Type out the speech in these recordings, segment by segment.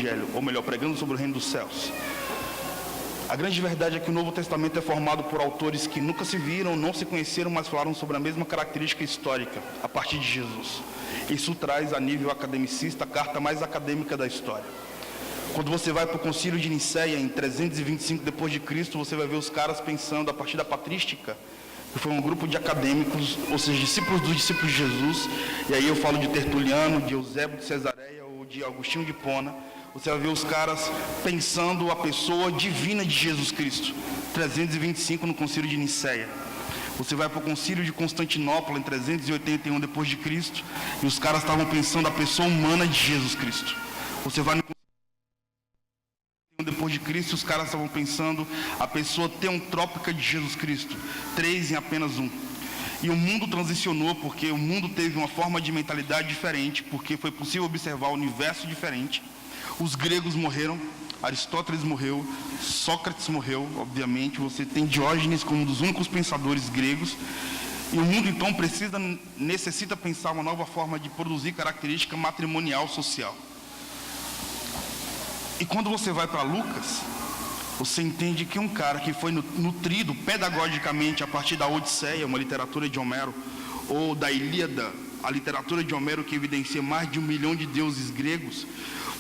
Evangelho, ou melhor, pregando sobre o reino dos céus. A grande verdade é que o Novo Testamento é formado por autores que nunca se viram, não se conheceram, mas falaram sobre a mesma característica histórica, a partir de Jesus. Isso traz, a nível academicista, a carta mais acadêmica da história. Quando você vai para o Concílio de Nicéia, em 325 depois de Cristo, você vai ver os caras pensando a partir da patrística, que foi um grupo de acadêmicos, ou seja, discípulos dos discípulos de Jesus, e aí eu falo de Tertuliano, de Eusébio de Cesareia ou de Agostinho de Hipona. Você vai ver os caras pensando a pessoa divina de Jesus Cristo. 325 no Concílio de Nicéia. Você vai para o Concílio de Constantinopla em 381 depois de Cristo, e os caras estavam pensando a pessoa humana de Jesus Cristo. Você vai no depois de Cristo, os caras estavam pensando a pessoa teantrópica de Jesus Cristo. 3 em apenas 1. E o mundo transicionou porque o mundo teve uma forma de mentalidade diferente, porque foi possível observar o universo diferente. Os gregos morreram, Aristóteles morreu, Sócrates morreu, obviamente. Você tem Diógenes como um dos únicos pensadores gregos. E o mundo, então, necessita pensar uma nova forma de produzir característica matrimonial social. E quando você vai para Lucas, você entende que um cara que foi nutrido pedagogicamente a partir da Odisseia, uma literatura de Homero, ou da Ilíada, a literatura de Homero que evidencia mais de 1 milhão de deuses gregos,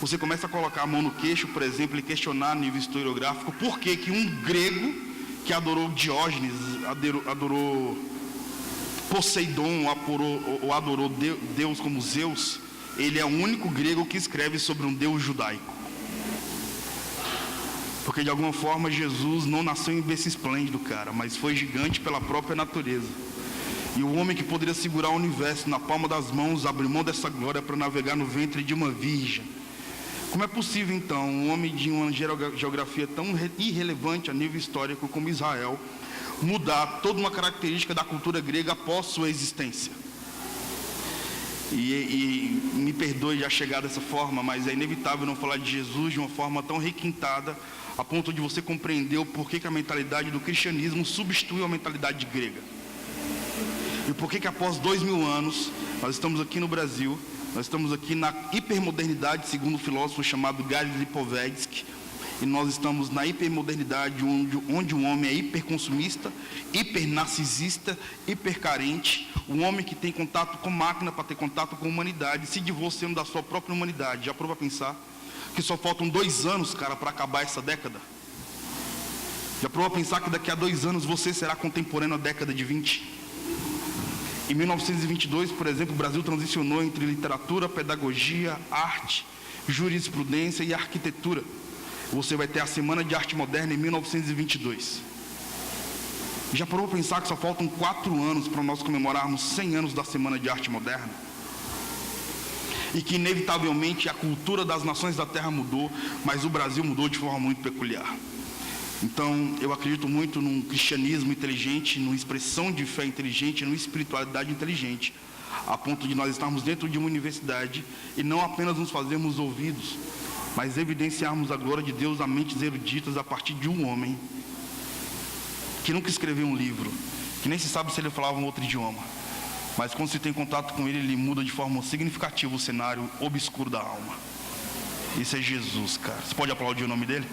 você começa a colocar a mão no queixo, por exemplo, e questionar a nível historiográfico por que um grego que adorou Diógenes, adorou Poseidon, ou adorou Deus como Zeus, ele é o único grego que escreve sobre um Deus judaico. Porque de alguma forma Jesus não nasceu em berço esplêndido, cara, mas foi gigante pela própria natureza. E o homem que poderia segurar o universo na palma das mãos, abriu mão dessa glória para navegar no ventre de uma virgem. Como é possível, então, um homem de uma geografia tão irrelevante a nível histórico como Israel, mudar toda uma característica da cultura grega após sua existência? E me perdoe já chegar dessa forma, mas é inevitável não falar de Jesus de uma forma tão requintada, a ponto de você compreender o porquê que a mentalidade do cristianismo substituiu a mentalidade grega. E por que após 2000 anos, nós estamos aqui no Brasil, nós estamos aqui na hipermodernidade, segundo um filósofo chamado Gary Lipovetsky, e nós estamos na hipermodernidade onde o homem é hiperconsumista, hipernarcisista, hipercarente, um homem que tem contato com máquina para ter contato com a humanidade, se divorciando da sua própria humanidade. Já parou para pensar que só faltam 2 anos, cara, para acabar essa década? Já parou para pensar que daqui a 2 anos você será contemporâneo à década de 20? Em 1922, por exemplo, o Brasil transicionou entre literatura, pedagogia, arte, jurisprudência e arquitetura. Você vai ter a Semana de Arte Moderna em 1922. Já parou para pensar que só faltam 4 anos para nós comemorarmos 100 anos da Semana de Arte Moderna? E que, inevitavelmente, a cultura das nações da Terra mudou, mas o Brasil mudou de forma muito peculiar. Então, eu acredito muito num cristianismo inteligente, numa expressão de fé inteligente, numa espiritualidade inteligente, a ponto de nós estarmos dentro de uma universidade e não apenas nos fazermos ouvidos, mas evidenciarmos a glória de Deus a mentes eruditas a partir de um homem que nunca escreveu um livro, que nem se sabe se ele falava um outro idioma, mas quando se tem contato com ele, ele muda de forma significativa o cenário obscuro da alma. Isso é Jesus, cara. Você pode aplaudir o nome dele?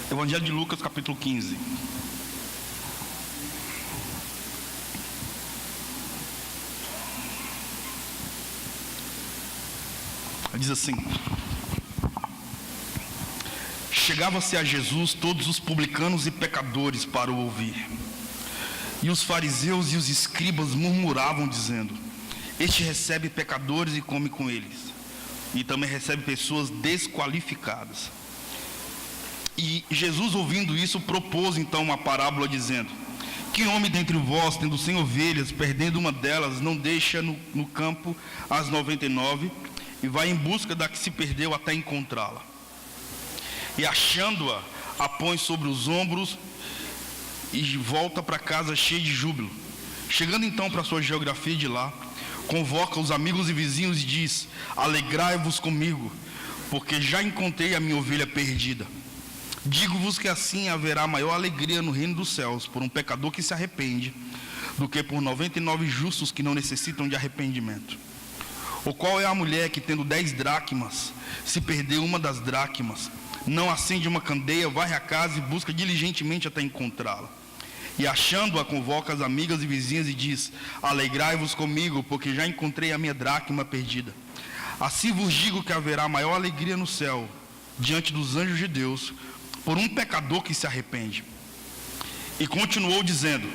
Evangelho de Lucas, capítulo 15. Diz assim: chegava-se a Jesus todos os publicanos e pecadores para o ouvir. E os fariseus e os escribas murmuravam, dizendo: este recebe pecadores e come com eles. E também recebe pessoas desqualificadas. E Jesus, ouvindo isso, propôs então uma parábola, dizendo: que homem dentre vós, tendo 100 ovelhas, perdendo uma delas, não deixa no campo as 99 e vai em busca da que se perdeu até encontrá-la? E achando-a, a põe sobre os ombros e volta para casa cheio de júbilo. Chegando então para sua geografia de lá, convoca os amigos e vizinhos e diz: alegrai-vos comigo, porque já encontrei a minha ovelha perdida. Digo-vos que assim haverá maior alegria no reino dos céus por um pecador que se arrepende, do que por 99 justos que não necessitam de arrependimento. Ou qual é a mulher que, tendo 10 dracmas, se perdeu uma das dracmas, não acende uma candeia, varre a casa e busca diligentemente até encontrá-la? E achando-a, convoca as amigas e vizinhas e diz: alegrai-vos comigo, porque já encontrei a minha dracma perdida. Assim vos digo que haverá maior alegria no céu, diante dos anjos de Deus, por um pecador que se arrepende. E continuou dizendo: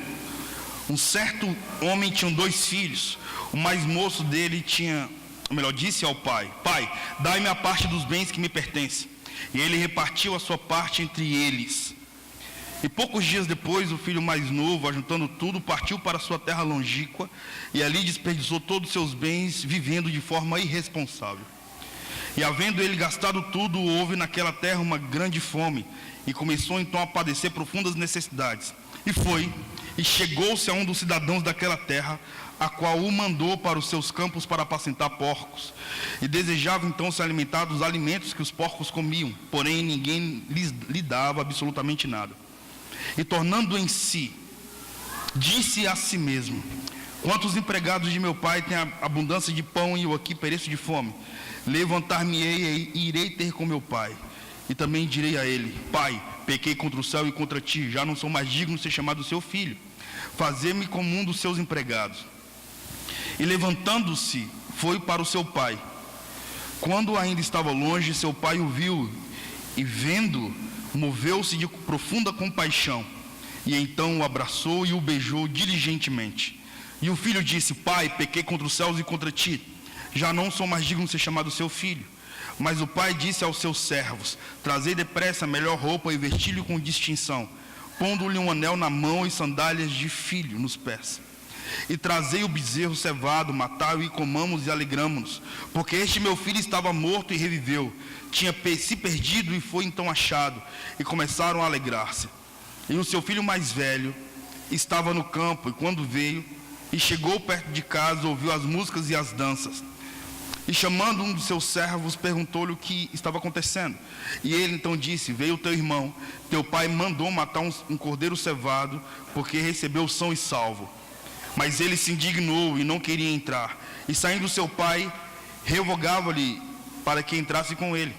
um certo homem tinha 2 filhos. O mais moço dele disse ao pai: pai, dai-me a parte dos bens que me pertencem. E ele repartiu a sua parte entre eles. E poucos dias depois, o filho mais novo, ajuntando tudo, partiu para sua terra longínqua, e ali desperdiçou todos os seus bens, vivendo de forma irresponsável. E havendo ele gastado tudo, houve naquela terra uma grande fome, e começou então a padecer profundas necessidades. E foi, e chegou-se a um dos cidadãos daquela terra, a qual o mandou para os seus campos para apacentar porcos. E desejava então se alimentar dos alimentos que os porcos comiam, porém ninguém lhe dava absolutamente nada. E tornando em si, disse a si mesmo: quantos empregados de meu pai têm abundância de pão e eu aqui pereço de fome? Levantar-me-ei e irei ter com meu pai. E também direi a ele: pai, pequei contra o céu e contra ti, já não sou mais digno de ser chamado seu filho. Fazer-me como um dos seus empregados. E levantando-se, foi para o seu pai. Quando ainda estava longe, seu pai o viu, e vendo, moveu-se de profunda compaixão, e então o abraçou e o beijou diligentemente. E o filho disse: pai, pequei contra os céus e contra ti, já não sou mais digno de ser chamado seu filho. Mas o pai disse aos seus servos: trazei depressa a melhor roupa e vesti-lhe com distinção, pondo-lhe um anel na mão e sandálias de filho nos pés. E trazei o bezerro cevado, matai-o e comamos e alegramo-nos, porque este meu filho estava morto e reviveu, tinha se perdido e foi então achado, e começaram a alegrar-se. E o seu filho mais velho estava no campo, e quando veio e chegou perto de casa, ouviu as músicas e as danças. E chamando um dos seus servos, perguntou-lhe o que estava acontecendo. E ele então disse: veio teu irmão, teu pai mandou matar um cordeiro cevado, porque recebeu são e salvo. Mas ele se indignou e não queria entrar. E saindo seu pai, revogava-lhe para que entrasse com ele.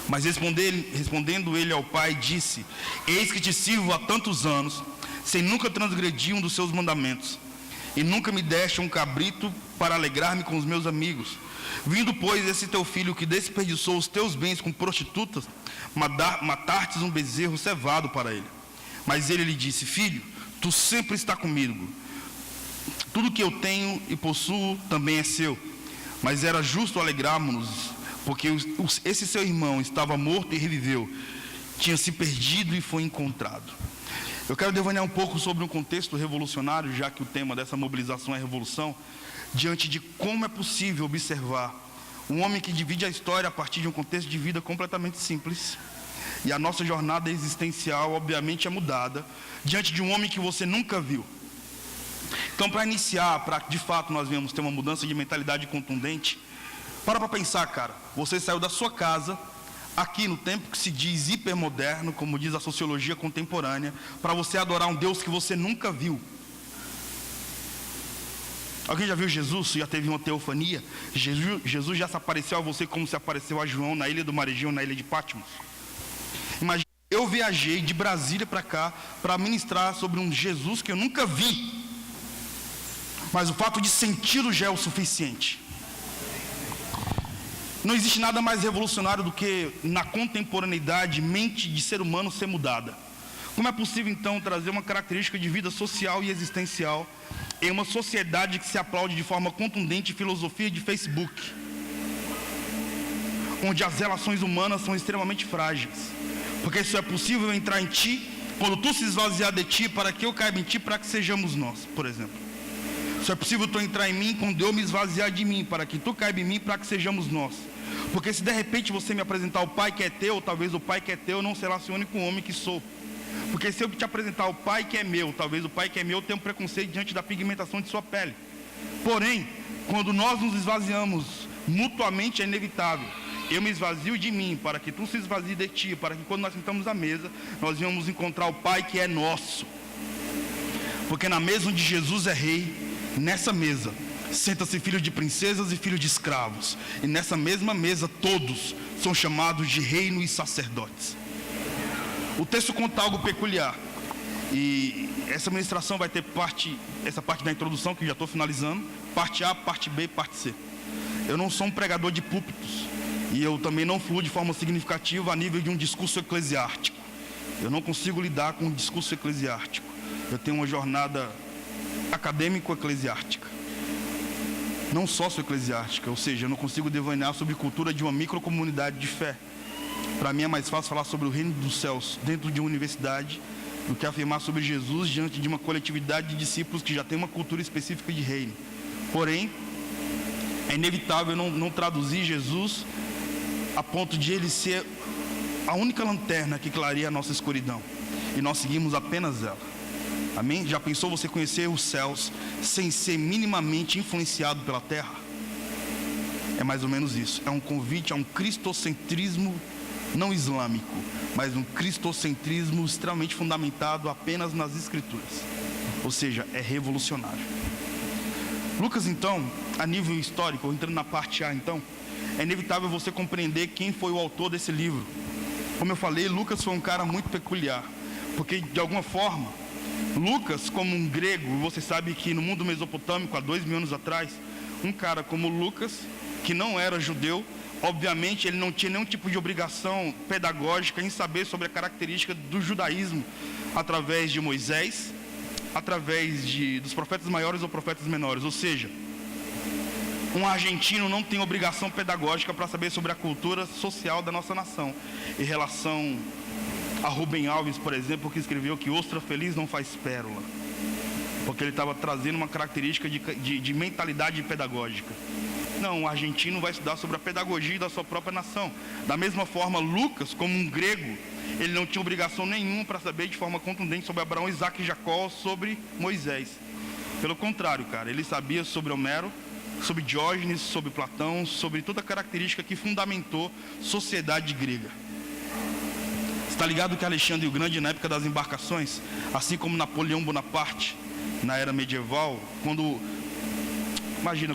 Mas respondendo ele ao pai, disse: eis que te sirvo há tantos anos, sem nunca transgredir um dos seus mandamentos. E nunca me deste um cabrito para alegrar-me com os meus amigos. Vindo, pois, esse teu filho que desperdiçou os teus bens com prostitutas, matastes um bezerro cevado para ele. Mas ele lhe disse: filho, tu sempre está comigo. Tudo que eu tenho e possuo também é seu. Mas era justo alegrarmos-nos, porque esse seu irmão estava morto e reviveu, tinha se perdido e foi encontrado. Eu quero devanear um pouco sobre um contexto revolucionário, já que o tema dessa mobilização é revolução, diante de como é possível observar um homem que divide a história a partir de um contexto de vida completamente simples, e a nossa jornada existencial obviamente é mudada diante de um homem que você nunca viu. Então, para iniciar, para de fato nós venhamos ter uma mudança de mentalidade contundente, para pensar, cara. Você saiu da sua casa, aqui no tempo que se diz hipermoderno, como diz a sociologia contemporânea, para você adorar um Deus que você nunca viu. Alguém já viu Jesus? Já teve uma teofania? Jesus já se apareceu a você como se apareceu a João na ilha do Maregeu, na ilha de Patmos. Imagina, eu viajei de Brasília para cá para ministrar sobre um Jesus que eu nunca vi. Mas o fato de senti-lo já é o suficiente. Não existe nada mais revolucionário do que, na contemporaneidade, mente de ser humano ser mudada. Como é possível, então, trazer uma característica de vida social e existencial em uma sociedade que se aplaude de forma contundente filosofia de Facebook, onde as relações humanas são extremamente frágeis? Porque isso é possível entrar em ti, quando tu se esvaziar de ti, para que eu caiba em ti, para que sejamos nós, por exemplo. Isso é possível tu entrar em mim, quando eu me esvaziar de mim, para que tu caiba em mim, para que sejamos nós. Porque se de repente você me apresentar o pai que é teu, talvez o pai que é teu não se relacione com o homem que sou. Porque se eu te apresentar o pai que é meu, talvez o pai que é meu tenha um preconceito diante da pigmentação de sua pele. Porém, quando nós nos esvaziamos mutuamente, é inevitável eu me esvazio de mim, para que tu se esvazie de ti, para que quando nós sentamos à mesa, nós venhamos encontrar o Pai que é nosso. Porque na mesa onde Jesus é rei, nessa mesa, senta-se filho de princesas e filho de escravos. E nessa mesma mesa, todos são chamados de reino e sacerdotes. O texto conta algo peculiar. E essa ministração vai ter essa parte da introdução, que já estou finalizando, parte A, parte B e parte C. Eu não sou um pregador de púlpitos. E eu também não fluo de forma significativa a nível de um discurso eclesiástico. Eu não consigo lidar com um discurso eclesiástico. Eu tenho uma jornada acadêmico-eclesiástica, não sócio-eclesiástica, ou seja, eu não consigo devanear sobre cultura de uma microcomunidade de fé. Para mim é mais fácil falar sobre o reino dos céus dentro de uma universidade do que afirmar sobre Jesus diante de uma coletividade de discípulos que já tem uma cultura específica de reino. Porém, é inevitável não traduzir Jesus a ponto de ele ser a única lanterna que clareia a nossa escuridão, e nós seguimos apenas ela. Amém? Já pensou você conhecer os céus sem ser minimamente influenciado pela terra? É mais ou menos isso. É um convite a um cristocentrismo não islâmico, mas um cristocentrismo extremamente fundamentado apenas nas escrituras. Ou seja, é revolucionário. Lucas, então, a nível histórico, entrando na parte A, então, é inevitável você compreender quem foi o autor desse livro. Como eu falei, Lucas foi um cara muito peculiar, porque de alguma forma, Lucas, como um grego, você sabe que no mundo mesopotâmico, há 2000 anos atrás, um cara como Lucas, que não era judeu, obviamente ele não tinha nenhum tipo de obrigação pedagógica em saber sobre a característica do judaísmo através de Moisés, através dos profetas maiores ou profetas menores. Ou seja, um argentino não tem obrigação pedagógica para saber sobre a cultura social da nossa nação. Em relação a Rubem Alves, por exemplo, que escreveu que ostra feliz não faz pérola, porque ele estava trazendo uma característica de mentalidade pedagógica. Não, o argentino vai estudar sobre a pedagogia da sua própria nação. Da mesma forma, Lucas, como um grego, ele não tinha obrigação nenhuma para saber de forma contundente sobre Abraão, Isaac e Jacó, sobre Moisés. Pelo contrário, cara, ele sabia sobre Homero, sobre Diógenes, sobre Platão, sobre toda a característica que fundamentou a sociedade grega. Está ligado que Alexandre o Grande, na época das embarcações, assim como Napoleão Bonaparte, na era medieval, quando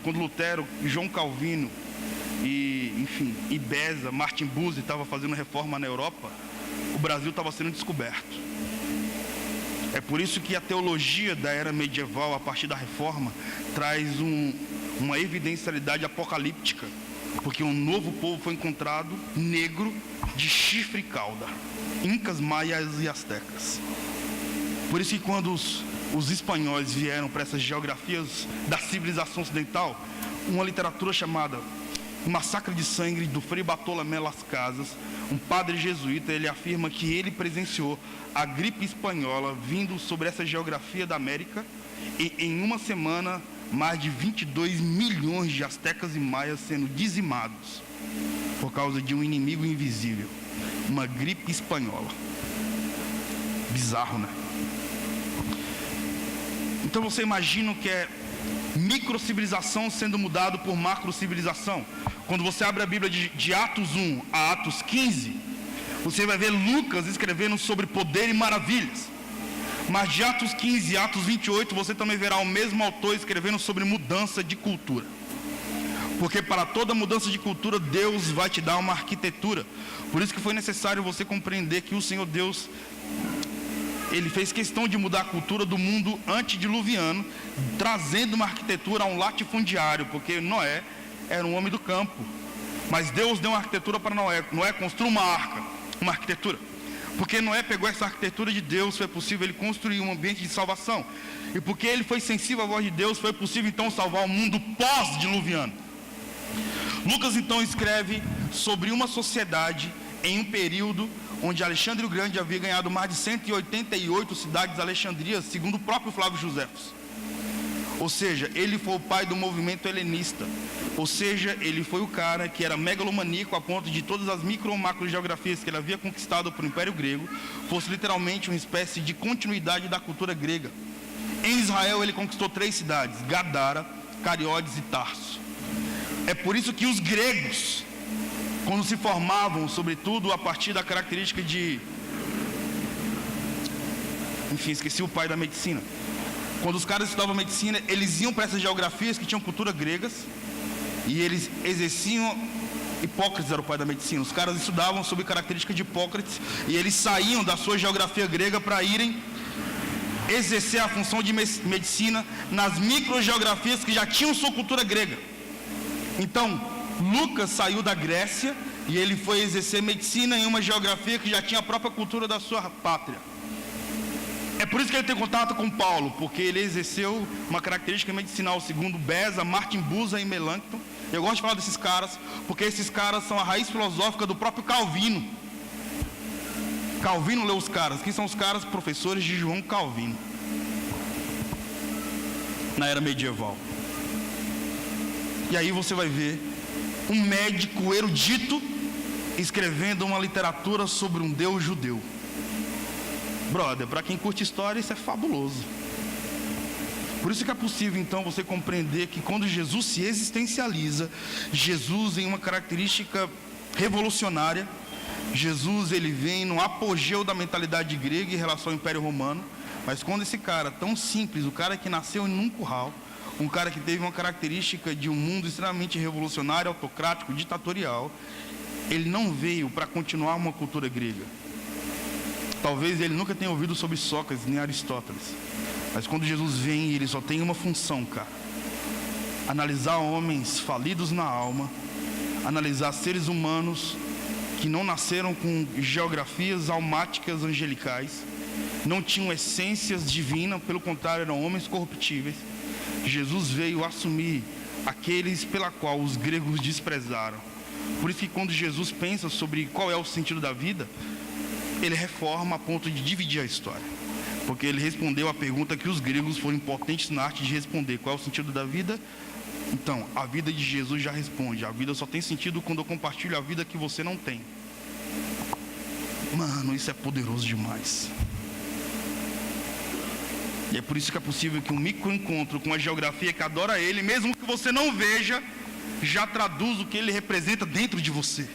Lutero, João Calvino e Beza, Martin Bucer estavam fazendo reforma na Europa, o Brasil estava sendo descoberto. É por isso que a teologia da era medieval, a partir da reforma, traz uma evidencialidade apocalíptica, porque um novo povo foi encontrado, negro, de chifre e cauda, incas, maias e astecas. Por isso que quando os espanhóis vieram para essas geografias da civilização ocidental, uma literatura chamada O Massacre de Sangue, do Frei Bartolomé Las Casas, um padre jesuíta, ele afirma que ele presenciou a gripe espanhola vindo sobre essa geografia da América, e em uma semana mais de 22 milhões de astecas e maias sendo dizimados por causa de um inimigo invisível, uma gripe espanhola. Bizarro, né? Então você imagina o que é microcivilização sendo mudado por macrocivilização. Quando você abre a Bíblia de Atos 1 a Atos 15, você vai ver Lucas escrevendo sobre poder e maravilhas. Mas de Atos 15 e Atos 28, você também verá o mesmo autor escrevendo sobre mudança de cultura. Porque para toda mudança de cultura, Deus vai te dar uma arquitetura. Por isso que foi necessário você compreender que o Senhor Deus, Ele fez questão de mudar a cultura do mundo antediluviano, trazendo uma arquitetura a um latifundiário, porque Noé era um homem do campo. Mas Deus deu uma arquitetura para Noé. Noé construiu uma arca, uma arquitetura. Porque Noé pegou essa arquitetura de Deus, foi possível ele construir um ambiente de salvação. E porque ele foi sensível à voz de Deus, foi possível então salvar o mundo pós-diluviano. Lucas então escreve sobre uma sociedade em um período onde Alexandre o Grande havia ganhado mais de 188 cidades alexandrias, segundo o próprio Flávio Josefos. Ou seja, ele foi o pai do movimento helenista. Ou seja, ele foi o cara que era megalomaníaco a ponto de todas as micro ou macro geografias que ele havia conquistado para o Império Grego fosse literalmente uma espécie de continuidade da cultura grega. Em Israel ele conquistou 3 cidades, Gadara, Cariódes e Tarso. É por isso que os gregos quando se formavam, sobretudo a partir da característica de... Enfim, esqueci o pai da medicina. Quando os caras estudavam medicina, eles iam para essas geografias que tinham cultura gregas e eles exerciam... Hipócrates era o pai da medicina. Os caras estudavam sobre características de Hipócrates e eles saíam da sua geografia grega para irem exercer a função de medicina nas microgeografias que já tinham sua cultura grega. Então, Lucas saiu da Grécia e ele foi exercer medicina em uma geografia que já tinha a própria cultura da sua pátria. É por isso que ele tem contato com Paulo, porque ele exerceu uma característica medicinal segundo Beza, Martin Bucer e Melanchthon. Eu gosto de falar desses caras, porque esses caras são a raiz filosófica do próprio Calvino. Calvino leu os caras. Quem são os caras? Professores de João Calvino, na era medieval. E aí você vai ver um médico erudito escrevendo uma literatura sobre um Deus judeu. Brother, para quem curte história, isso é fabuloso. Por isso que é possível, então, você compreender que quando Jesus se existencializa, Jesus, em uma característica revolucionária, Jesus, ele vem no apogeu da mentalidade grega em relação ao Império Romano. Mas quando esse cara tão simples, o cara que nasceu em um curral, um cara que teve uma característica de um mundo extremamente revolucionário, autocrático, ditatorial, ele não veio para continuar uma cultura grega. Talvez ele nunca tenha ouvido sobre Sócrates nem Aristóteles. Mas quando Jesus vem, ele só tem uma função, cara: analisar homens falidos na alma, analisar seres humanos que não nasceram com geografias almáticas angelicais, não tinham essências divinas, pelo contrário, eram homens corruptíveis. Jesus veio assumir aqueles pela qual os gregos desprezaram. Por isso que quando Jesus pensa sobre qual é o sentido da vida, ele reforma a ponto de dividir a história. Porque ele respondeu a pergunta que os gregos foram impotentes na arte de responder: qual é o sentido da vida? Então, a vida de Jesus já responde: a vida só tem sentido quando eu compartilho a vida que você não tem. Mano, isso é poderoso demais. E é por isso que é possível que um microencontro com a geografia que adora ele, mesmo que você não veja, já traduz o que ele representa dentro de você.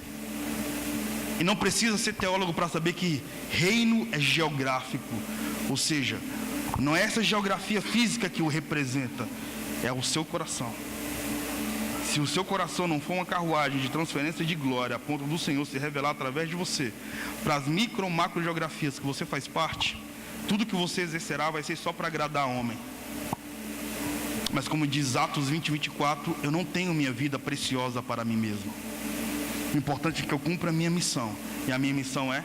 E não precisa ser teólogo para saber que reino é geográfico. Ou seja, não é essa geografia física que o representa, é o seu coração. Se o seu coração não for uma carruagem de transferência de glória, a ponto do Senhor se revelar através de você, para as micro, macro geografias que você faz parte, tudo que você exercerá vai ser só para agradar homem. Mas como diz Atos 20, 24, eu não tenho minha vida preciosa para mim mesmo. O importante é que eu cumpra a minha missão. E a minha missão é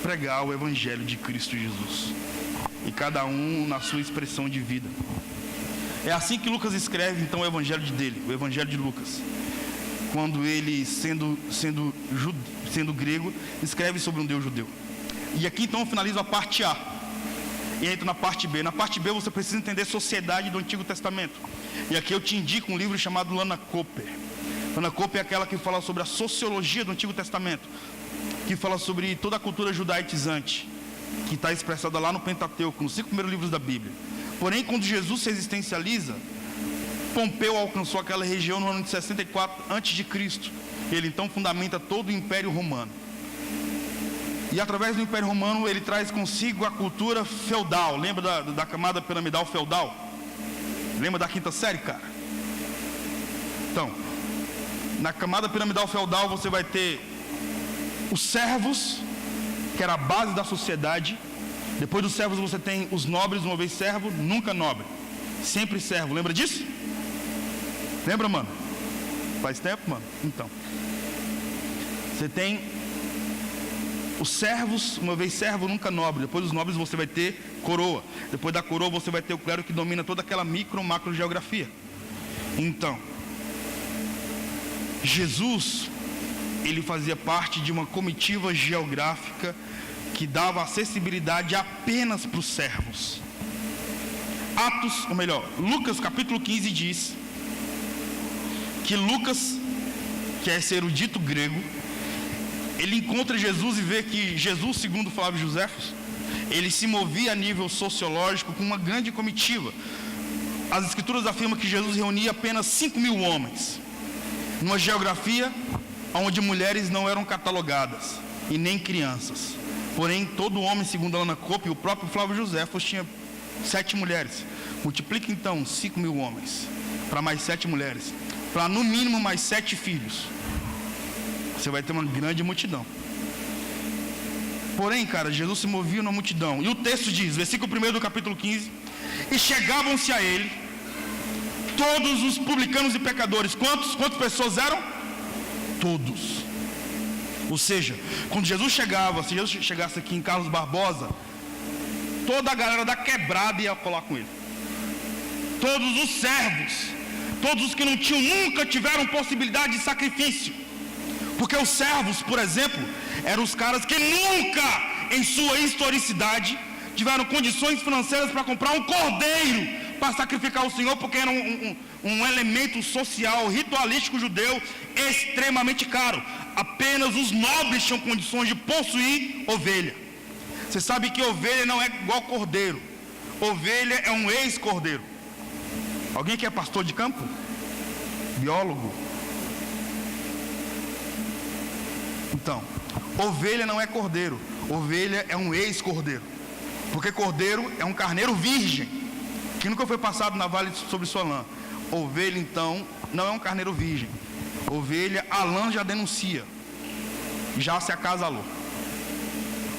pregar o Evangelho de Cristo Jesus. E cada um na sua expressão de vida. É assim que Lucas escreve então o Evangelho dele, o Evangelho de Lucas. Quando ele, sendo grego, escreve sobre um Deus judeu. E aqui então finaliza a parte A. E entra na parte B. Na parte B você precisa entender a sociedade do Antigo Testamento. E aqui eu te indico um livro chamado Lana Cooper. Lana Cooper é aquela que fala sobre a sociologia do Antigo Testamento, que fala sobre toda a cultura judaizante, que está expressada lá no Pentateuco, nos 5 primeiros livros da Bíblia. Porém, quando Jesus se existencializa, Pompeu alcançou aquela região no ano de 64 a.C. Ele então fundamenta todo o Império Romano. E através do Império Romano ele traz consigo a cultura feudal. Lembra da camada piramidal feudal? Lembra da quinta série, cara? Então, na camada piramidal feudal você vai ter os servos, que era a base da sociedade. Depois dos servos você tem os nobres, uma vez servo, nunca nobre, sempre servo. Lembra disso? Lembra, mano? Faz tempo, mano? Então, você tem os servos, uma vez servo, nunca nobre. Depois dos nobres você vai ter coroa. Depois da coroa você vai ter o clero, que domina toda aquela micro, macro geografia. Então, Jesus, ele fazia parte de uma comitiva geográfica que dava acessibilidade apenas para os servos. Lucas capítulo 15 diz que Lucas, que é esse erudito grego, ele encontra Jesus e vê que Jesus, segundo Flávio Joséfos, ele se movia a nível sociológico com uma grande comitiva. As escrituras afirmam que Jesus reunia apenas 5.000 homens. numa geografia onde mulheres não eram catalogadas, e nem crianças. Porém, todo homem, segundo a Ana Cope, o próprio Flávio Joséfos tinha 7 mulheres. Multiplica então 5.000 homens, para mais 7 mulheres, para no mínimo mais 7 filhos. Você vai ter uma grande multidão. Porém, cara, Jesus se movia na multidão. E o texto diz, versículo 1 do capítulo 15: e chegavam-se a ele todos os publicanos e pecadores. Quantas pessoas eram? Todos. Ou seja, quando Jesus chegava, se Jesus chegasse aqui em Carlos Barbosa, toda a galera da quebrada ia colar com ele. Todos os servos, todos os que não tinham, nunca tiveram possibilidade de sacrifício. Porque os servos, por exemplo, eram os caras que nunca, em sua historicidade, tiveram condições financeiras para comprar um cordeiro para sacrificar ao Senhor, porque era um elemento social, ritualístico judeu extremamente caro. Apenas os nobres tinham condições de possuir ovelha. Você sabe que ovelha não é igual cordeiro. Ovelha é um ex-cordeiro. Alguém que é pastor de campo? Biólogo? Então, ovelha não é cordeiro. Ovelha é um ex-cordeiro. Porque cordeiro é um carneiro virgem, que nunca foi passado na vale sobre sua lã. Ovelha, então, não é um carneiro virgem. Ovelha, a lã já denuncia, já se acasalou.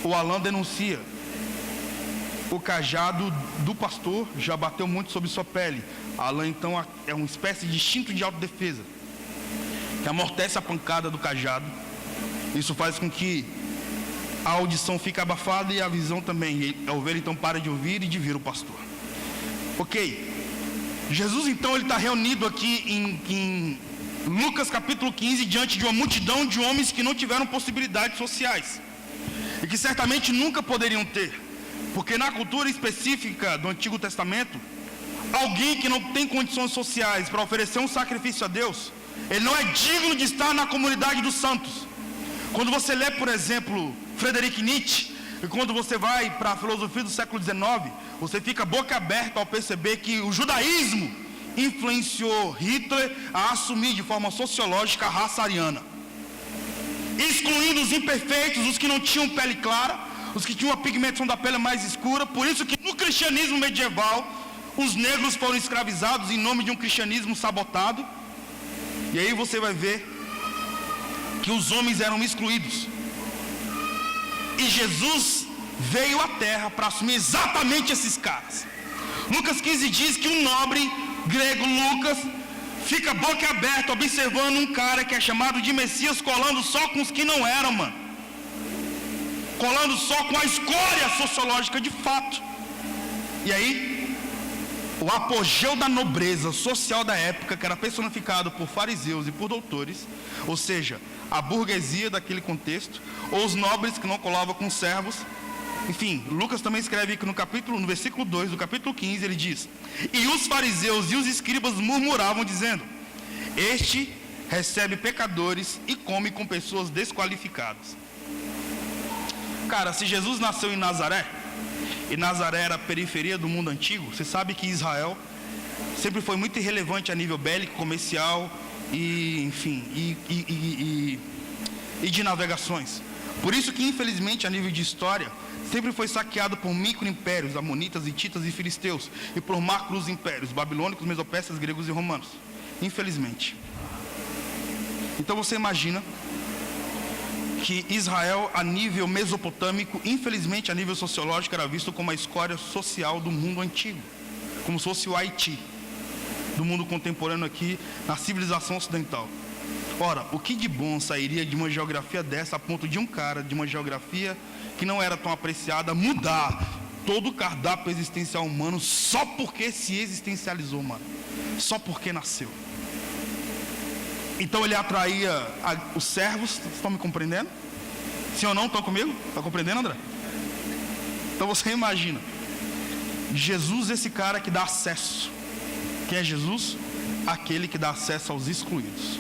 O Alain denuncia, o cajado do pastor já bateu muito sobre sua pele. Alain, então, é uma espécie de instinto de autodefesa, que amortece a pancada do cajado. Isso faz com que a audição fique abafada e a visão também. E a ovelha, então, para de ouvir e de ver o pastor. Ok. Jesus, então, ele está reunido aqui em Lucas capítulo 15, diante de uma multidão de homens que não tiveram possibilidades sociais e que certamente nunca poderiam ter, porque na cultura específica do Antigo Testamento, alguém que não tem condições sociais para oferecer um sacrifício a Deus, ele não é digno de estar na comunidade dos santos. Quando você lê, por exemplo, Friedrich Nietzsche, e quando você vai para a filosofia do século XIX, você fica boca aberta ao perceber que o judaísmo influenciou Hitler a assumir de forma sociológica a raça ariana, excluindo os imperfeitos, os que não tinham pele clara, os que tinham a pigmentação da pele mais escura. Por isso que no cristianismo medieval, os negros foram escravizados em nome de um cristianismo sabotado. E aí você vai ver que os homens eram excluídos. E Jesus veio à terra para assumir exatamente esses caras. Lucas 15 diz que um nobre grego, Lucas, fica boca aberta observando um cara que é chamado de Messias, colando só com os que não eram, mano. Colando só com a escória sociológica de fato. E aí, o apogeu da nobreza social da época, que era personificado por fariseus e por doutores, ou seja, a burguesia daquele contexto, ou os nobres que não colavam com os servos. Enfim, Lucas também escreve que no versículo 2 do capítulo 15, ele diz: e os fariseus e os escribas murmuravam, dizendo: este recebe pecadores e come com pessoas desqualificadas. Cara, se Jesus nasceu em Nazaré, e Nazaré era a periferia do mundo antigo, você sabe que Israel sempre foi muito irrelevante a nível bélico, comercial e, enfim, e de navegações. Por isso que, infelizmente, a nível de história, sempre foi saqueado por micro-impérios, amonitas, hititas e filisteus, e por macros impérios, babilônicos, mesopersas, gregos e romanos. Infelizmente. Então você imagina que Israel, a nível mesopotâmico, infelizmente a nível sociológico, era visto como a escória social do mundo antigo, como se fosse o Haiti do mundo contemporâneo aqui na civilização ocidental. Ora, o que de bom sairia de uma geografia dessa, a ponto de um cara de uma geografia que não era tão apreciada mudar todo o cardápio existencial humano só porque se existencializou, mano, só porque nasceu? Então ele atraía os servos. Vocês estão me compreendendo? Sim ou não? Estão comigo? Está compreendendo, André? Então você imagina Jesus, esse cara que dá acesso. Quem é Jesus? Aquele que dá acesso aos excluídos.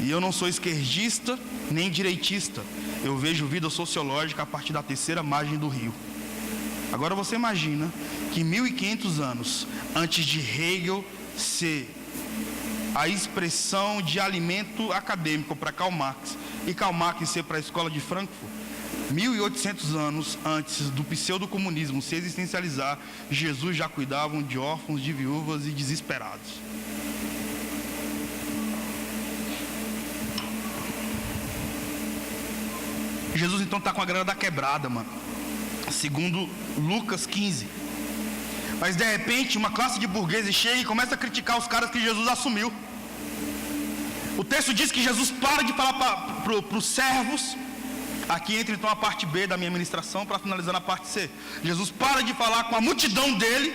E eu não sou esquerdista nem direitista. Eu vejo vida sociológica a partir da terceira margem do rio. Agora você imagina que 1500 anos antes de Hegel ser a expressão de alimento acadêmico para Karl Marx, e Karl Marx ir para a escola de Frankfurt, 1800 anos antes do pseudo-comunismo se existencializar, Jesus já cuidava de órfãos, de viúvas e desesperados. Jesus então está com a grana da quebrada, mano, segundo Lucas 15. Mas de repente uma classe de burgueses chega e começa a criticar os caras que Jesus assumiu. O texto diz que Jesus para de falar para os servos. Aqui entra então a parte B da minha ministração para finalizar na parte C. Jesus para de falar com a multidão dele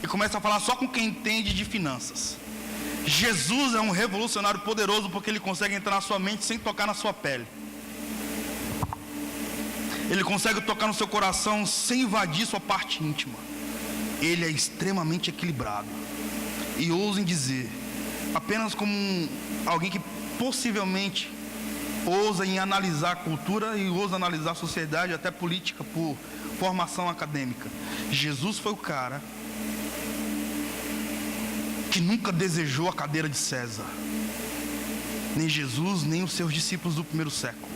e começa a falar só com quem entende de finanças. Jesus é um revolucionário poderoso porque ele consegue entrar na sua mente sem tocar na sua pele. Ele consegue tocar no seu coração sem invadir sua parte íntima. Ele é extremamente equilibrado. E ousem dizer, apenas como alguém que possivelmente ousa em analisar a cultura e ousa analisar a sociedade, até política, por formação acadêmica. Jesus foi o cara que nunca desejou a cadeira de César. Nem Jesus, nem os seus discípulos do primeiro século.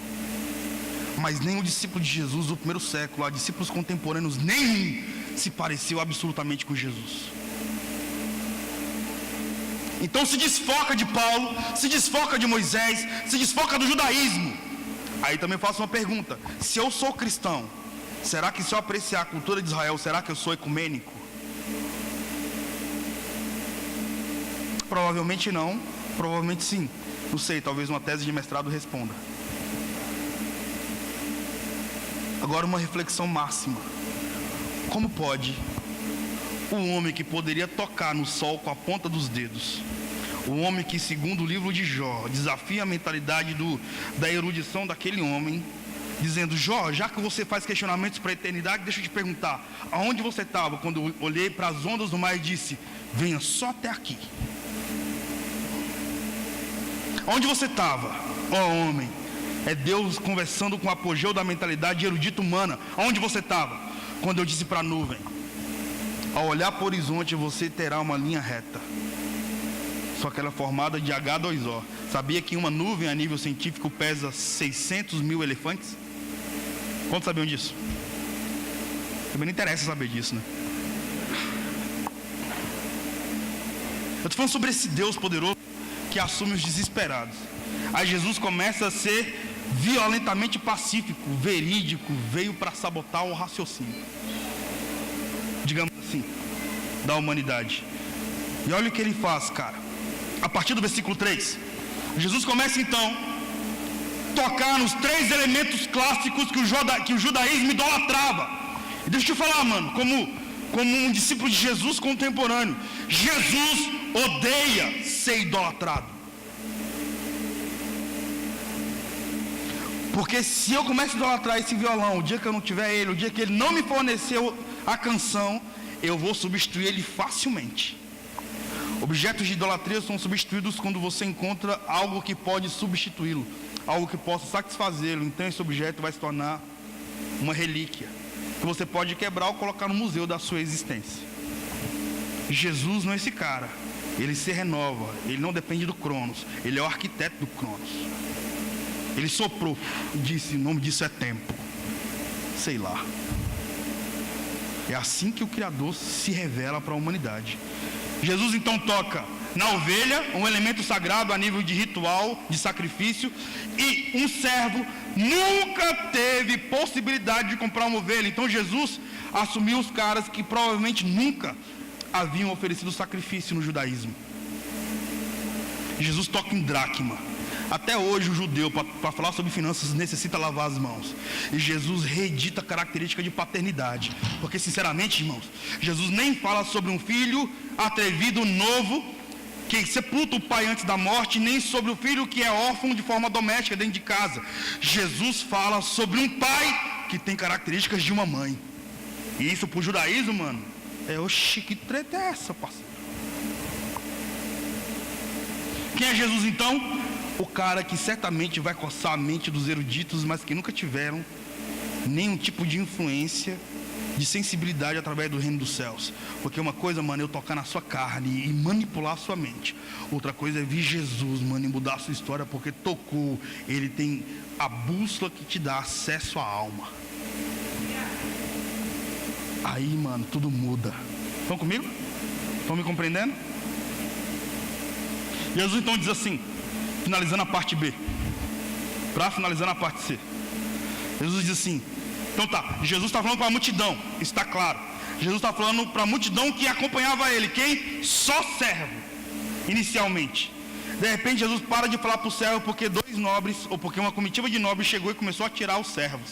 Mas nem o discípulo de Jesus do primeiro século, os discípulos contemporâneos, nenhum se pareceu absolutamente com Jesus. Então se desfoca de Paulo, se desfoca de Moisés, se desfoca do judaísmo. Aí também faço uma pergunta: se eu sou cristão, será que se eu apreciar a cultura de Israel, será que eu sou ecumênico? Provavelmente não, provavelmente sim. Não sei, talvez uma tese de mestrado responda. Agora uma reflexão máxima: como pode o homem que poderia tocar no sol com a ponta dos dedos, o homem que, segundo o livro de Jó, desafia a mentalidade da erudição daquele homem, dizendo: Jó, já que você faz questionamentos para a eternidade, deixa eu te perguntar, aonde você estava quando eu olhei para as ondas do mar e disse: venha só até aqui? Onde você estava, ó homem? É Deus conversando com o apogeu da mentalidade erudita humana. Onde você estava quando eu disse para a nuvem: ao olhar para o horizonte você terá uma linha reta, só que ela é formada de H2O. Sabia que uma nuvem a nível científico pesa 600 mil elefantes? Quantos sabiam disso? Também não interessa saber disso, né? Eu estou falando sobre esse Deus poderoso que assume os desesperados. Aí Jesus começa a ser violentamente pacífico, verídico, veio para sabotar o raciocínio, digamos assim, da humanidade. E olha o que ele faz, cara. A partir do versículo 3, Jesus começa então a tocar nos 3 elementos clássicos que o judaísmo idolatrava. E deixa eu te falar, mano, como um discípulo de Jesus contemporâneo, Jesus odeia ser idolatrado. Porque se eu começo a idolatrar esse violão, o dia que eu não tiver ele, o dia que ele não me forneceu a canção, eu vou substituir ele facilmente. Objetos de idolatria são substituídos quando você encontra algo que pode substituí-lo, algo que possa satisfazê-lo. Então esse objeto vai se tornar uma relíquia, que você pode quebrar ou colocar no museu da sua existência. Jesus não é esse cara. Ele se renova, ele não depende do Cronos, ele é o arquiteto do Cronos. Ele soprou e disse: o nome disso é tempo. Sei lá. É assim que o Criador se revela para a humanidade. Jesus então toca na ovelha, um elemento sagrado a nível de ritual, de sacrifício. E um servo nunca teve possibilidade de comprar uma ovelha. Então Jesus assumiu os caras que provavelmente nunca haviam oferecido sacrifício no judaísmo. Jesus toca em dracma. Até hoje o judeu, para falar sobre finanças, necessita lavar as mãos. E Jesus reedita a característica de paternidade. Porque sinceramente, irmãos, Jesus nem fala sobre um filho atrevido, novo, que sepulta o pai antes da morte, nem sobre o filho que é órfão de forma doméstica dentro de casa. Jesus fala sobre um pai que tem características de uma mãe. E isso pro judaísmo, mano, oxi, que treta é essa, parceiro? Quem é Jesus então? O cara que certamente vai coçar a mente dos eruditos, mas que nunca tiveram nenhum tipo de influência de sensibilidade através do reino dos céus. Porque uma coisa, mano, é eu tocar na sua carne e manipular a sua mente. Outra coisa é vir Jesus, mano, e mudar a sua história, porque tocou. Ele tem a bússola que te dá acesso à alma. Aí, mano, tudo muda. Estão comigo? Estão me compreendendo? Jesus então diz assim, finalizando a parte B, para finalizar a parte C. Jesus diz assim, então tá, Jesus está falando para a multidão, está claro. Jesus está falando para a multidão que acompanhava ele. Quem? Só servo, inicialmente. De repente Jesus para de falar para o servo, porque dois nobres, ou porque uma comitiva de nobres chegou e começou a tirar os servos.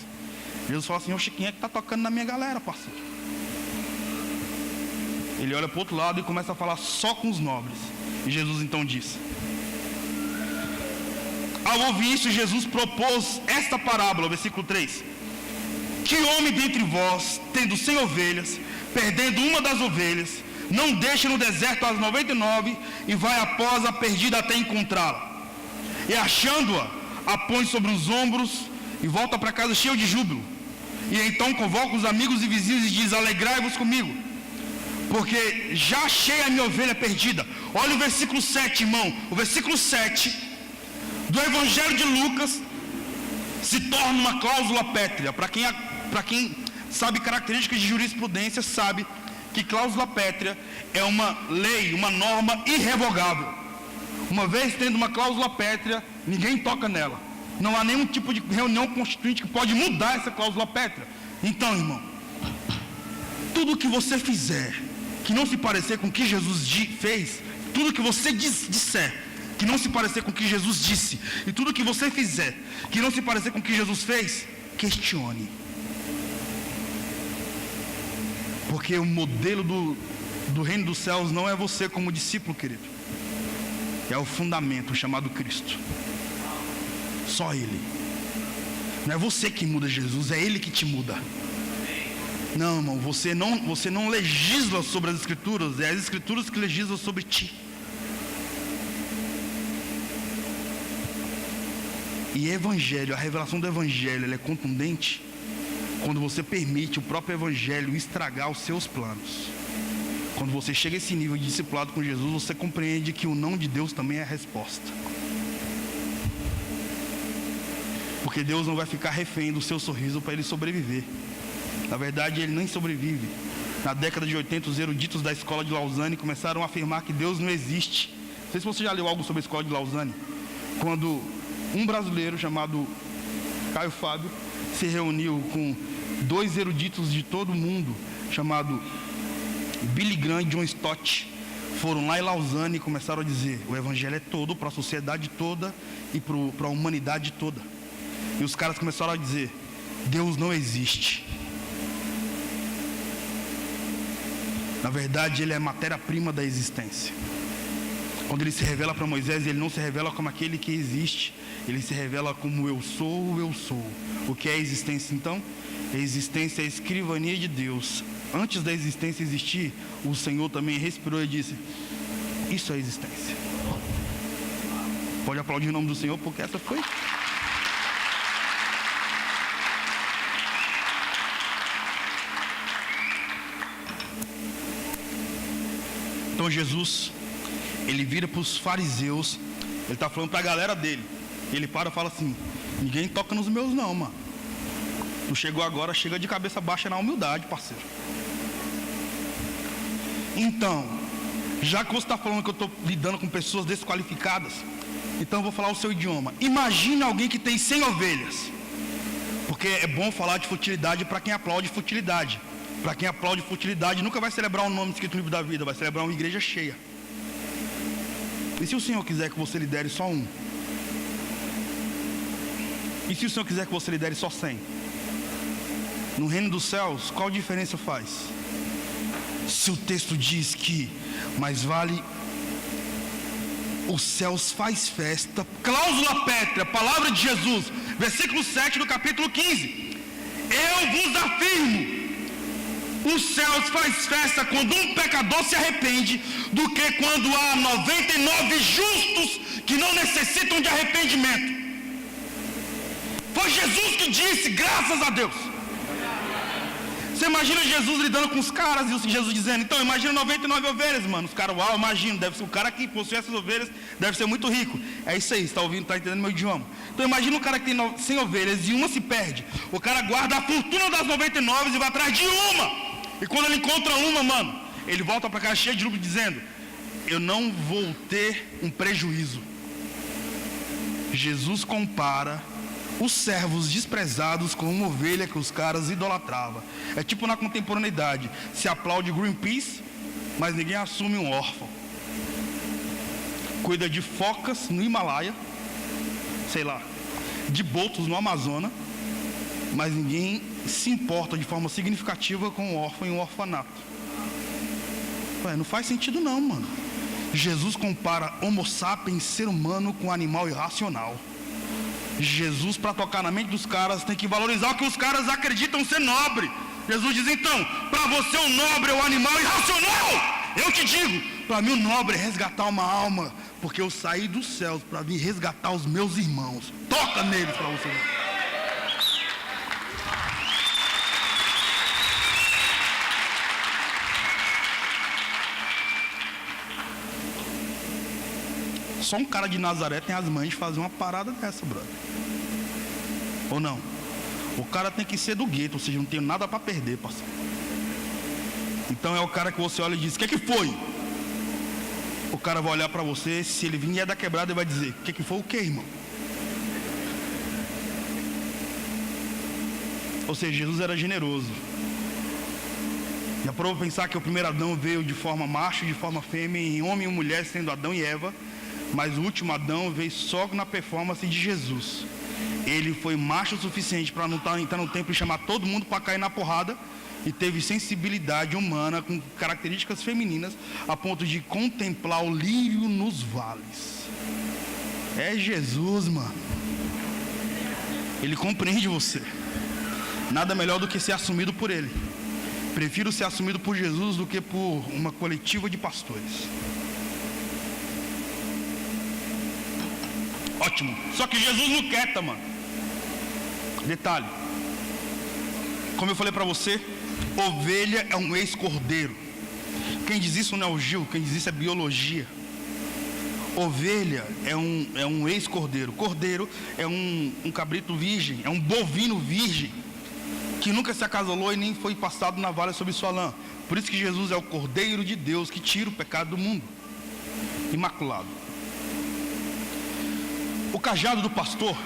Jesus fala assim, oxe, quem é que está tocando na minha galera, parceiro? Ele olha para o outro lado e começa a falar só com os nobres. E Jesus então diz, ao ouvir isso, Jesus propôs esta parábola, versículo 3. Que homem dentre vós, tendo 100 ovelhas, perdendo uma das ovelhas, não deixa no deserto as 99 e vai após a perdida até encontrá-la. E achando-a, a põe sobre os ombros e volta para casa cheio de júbilo. E então convoca os amigos e vizinhos e diz, alegrai-vos comigo, porque já achei a minha ovelha perdida. Olha o versículo 7, irmão. O versículo 7 do Evangelho de Lucas se torna uma cláusula pétrea. Para quem sabe características de jurisprudência, sabe que cláusula pétrea é uma lei, uma norma irrevogável. Uma vez tendo uma cláusula pétrea, ninguém toca nela. Não há nenhum tipo de reunião constituinte que pode mudar essa cláusula pétrea. Então, irmão, tudo que você fizer que não se parecer com o que Jesus fez, tudo que você disser que não se parecer com o que Jesus disse, e tudo que você fizer que não se parecer com o que Jesus fez, questione. Porque o modelo do reino dos céus não é você como discípulo, querido. É o fundamento chamado Cristo. Só Ele. Não é você que muda Jesus, é Ele que te muda. Não, irmão, você não legisla sobre as Escrituras, é as Escrituras que legislam sobre ti. E Evangelho, a revelação do Evangelho, ela é contundente quando você permite o próprio Evangelho estragar os seus planos. Quando você chega a esse nível de discipulado com Jesus, você compreende que o não de Deus também é a resposta. Porque Deus não vai ficar refém do seu sorriso para ele sobreviver. Na verdade, ele nem sobrevive. Na década de 80, os eruditos da escola de Lausanne começaram a afirmar que Deus não existe. Não sei se você já leu algo sobre a escola de Lausanne. Quando um brasileiro chamado Caio Fábio se reuniu com dois eruditos de todo o mundo, chamado Billy Graham e John Stott, foram lá em Lausanne e começaram a dizer, o Evangelho é todo para a sociedade toda e para a humanidade toda. E os caras começaram a dizer, Deus não existe. Na verdade, Ele é a matéria-prima da existência. Quando Ele se revela para Moisés, Ele não se revela como aquele que existe. Ele se revela como eu sou, eu sou. O que é a existência então? A existência é a escrivania de Deus. Antes da existência existir, o Senhor também respirou e disse, isso é a existência. Pode aplaudir o nome do Senhor, porque essa foi... Então Jesus, ele vira para os fariseus, ele está falando para a galera dele. Ele para e fala assim, ninguém toca nos meus não, mano. Tu chegou agora, chega de cabeça baixa na humildade, parceiro. Então, já que você está falando que eu estou lidando com pessoas desqualificadas, então eu vou falar o seu idioma. Imagine alguém que tem 100 ovelhas. Porque é bom falar de futilidade para quem aplaude futilidade. Para quem aplaude futilidade nunca vai celebrar um nome escrito no livro da vida, vai celebrar uma igreja cheia. E se o Senhor quiser que você lidere só um? E se o Senhor quiser que você lidere só 100? No reino dos céus, qual diferença faz? Se o texto diz que mais vale os céus faz festa, cláusula pétrea, palavra de Jesus, versículo 7 do capítulo 15. Eu vos afirmo, os céus faz festa quando um pecador se arrepende, do que quando há 99 justos que não necessitam de arrependimento. Foi Jesus que disse, graças a Deus. Você imagina Jesus lidando com os caras e Jesus dizendo, então imagina 99 ovelhas, mano. Os caras, uau, imagino, deve ser o cara que possui essas ovelhas, deve ser muito rico. É isso aí, você está ouvindo, está entendendo meu idioma. Então imagina um cara que tem 100 ovelhas e uma se perde. O cara guarda a fortuna das 99 e vai atrás de uma. E quando ele encontra uma, mano, ele volta para cá cheio de lucro dizendo, eu não vou ter um prejuízo. Jesus compara os servos desprezados com uma ovelha que os caras idolatravam. É tipo na contemporaneidade, se aplaude Greenpeace, mas ninguém assume um órfão. Cuida de focas no Himalaia, sei lá, de botos no Amazonas, mas ninguém se importa de forma significativa com um órfão e um orfanato. Ué, não faz sentido não, mano. Jesus compara Homo sapiens, ser humano, com um animal irracional. Jesus, para tocar na mente dos caras, tem que valorizar o que os caras acreditam ser nobre. Jesus diz então, para você o nobre é o animal irracional. Eu te digo, para mim o nobre é resgatar uma alma, porque eu saí dos céus para vir resgatar os meus irmãos. Toca neles para você. Só um cara de Nazaré tem as mães de fazer uma parada dessa, brother. Ou não? O cara tem que ser do gueto, ou seja, não tem nada para perder, parceiro. Então é o cara que você olha e diz, o que foi? O cara vai olhar para você, se ele vier da quebrada, ele vai dizer, o que foi o quê, irmão? Ou seja, Jesus era generoso. Já parou para pensar que o primeiro Adão veio de forma macho, de forma fêmea, em homem e mulher, sendo Adão e Eva. Mas o último Adão veio só na performance de Jesus. Ele foi macho o suficiente para não entrar no templo e chamar todo mundo para cair na porrada. E teve sensibilidade humana com características femininas a ponto de contemplar o lírio nos vales. É Jesus, mano. Ele compreende você. Nada melhor do que ser assumido por ele. Prefiro ser assumido por Jesus do que por uma coletiva de pastores. Ótimo. Só que Jesus não quieta, mano. Detalhe. Como eu falei para você, ovelha é um ex-cordeiro. Quem diz isso não é o Gil, quem diz isso é biologia. Ovelha é um ex-cordeiro. Cordeiro é um cabrito virgem, é um bovino virgem, que nunca se acasalou e nem foi passado na vala sob sua lã. Por isso que Jesus é o Cordeiro de Deus que tira o pecado do mundo. Imaculado. O cajado do pastor,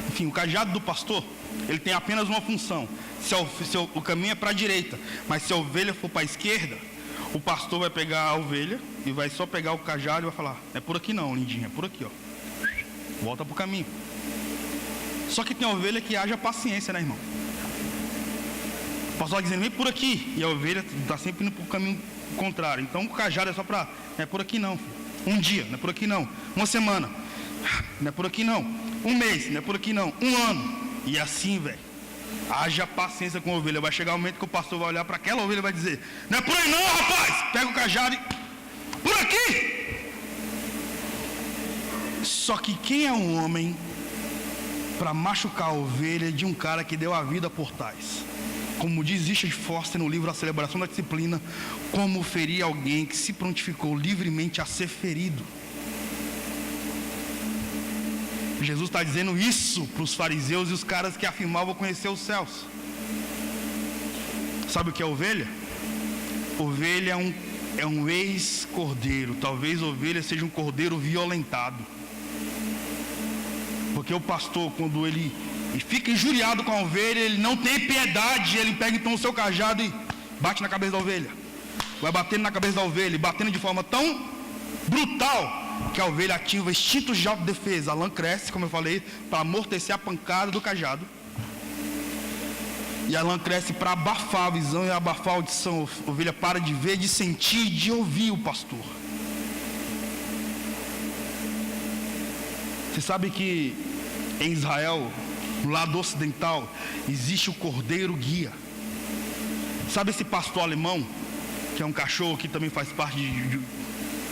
enfim, o cajado do pastor, ele tem apenas uma função. Se o caminho é para a direita, mas se a ovelha for para a esquerda, o pastor vai pegar a ovelha e vai só pegar o cajado e vai falar, é por aqui não, lindinha, é por aqui, ó. Volta para o caminho. Só que tem ovelha que haja paciência, né, irmão? O pastor vai dizendo, vem por aqui, e a ovelha está sempre indo para o caminho contrário. Então o cajado é só para, não é por aqui não, filho. Um dia, não é por aqui não. Uma semana, não é por aqui não. Um mês, não é por aqui não. Um ano. E assim, velho, haja paciência com a ovelha. Vai chegar o momento que o pastor vai olhar para aquela ovelha e vai dizer, não é por aí não, rapaz. Pega o cajado e, por aqui. Só que quem é um homem para machucar a ovelha de um cara que deu a vida por tais? Como diz Richard Foster no livro A Celebração da Disciplina, como ferir alguém que se prontificou livremente a ser ferido. Jesus está dizendo isso para os fariseus e os caras que afirmavam conhecer os céus. Sabe o que é ovelha? Ovelha é um ex-cordeiro. Talvez ovelha seja um cordeiro violentado. Porque o pastor, quando ele fica injuriado com a ovelha, ele não tem piedade. Ele pega então o seu cajado e bate na cabeça da ovelha. Vai batendo na cabeça da ovelha, batendo de forma tão brutal que a ovelha ativa instintos de autodefesa. A lã cresce, como eu falei, para amortecer a pancada do cajado. E a lã cresce para abafar a visão e abafar a audição. A ovelha para de ver, de sentir, de ouvir o pastor. Você sabe que em Israel, no lado ocidental, existe o cordeiro guia. Sabe esse pastor alemão, que é um cachorro que também faz parte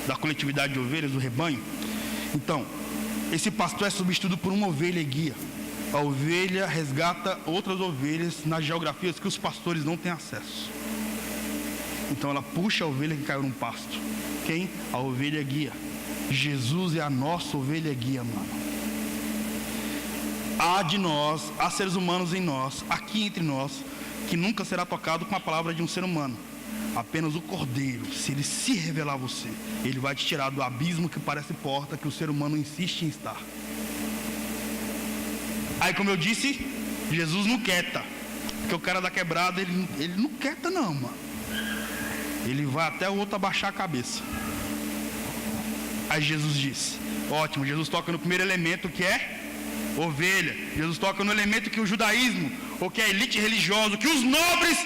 da coletividade de ovelhas, do rebanho? Então, esse pastor é substituído por uma ovelha guia. A ovelha resgata outras ovelhas nas geografias que os pastores não têm acesso. Então ela puxa a ovelha que caiu no pasto. Quem? A ovelha guia. Jesus é a nossa ovelha guia, mano. Há de nós, há seres humanos em nós, aqui entre nós, que nunca será tocado com a palavra de um ser humano. Apenas o Cordeiro, se ele se revelar a você, ele vai te tirar do abismo que parece porta, que o ser humano insiste em estar. Aí, como eu disse, Jesus não quieta, porque o cara da quebrada, ele não quieta não, mano. Ele vai até o outro abaixar a cabeça. Aí Jesus disse, ótimo, Jesus toca no primeiro elemento, que é ovelha. Jesus toca no elemento que o judaísmo, ou que a elite religiosa, que os nobres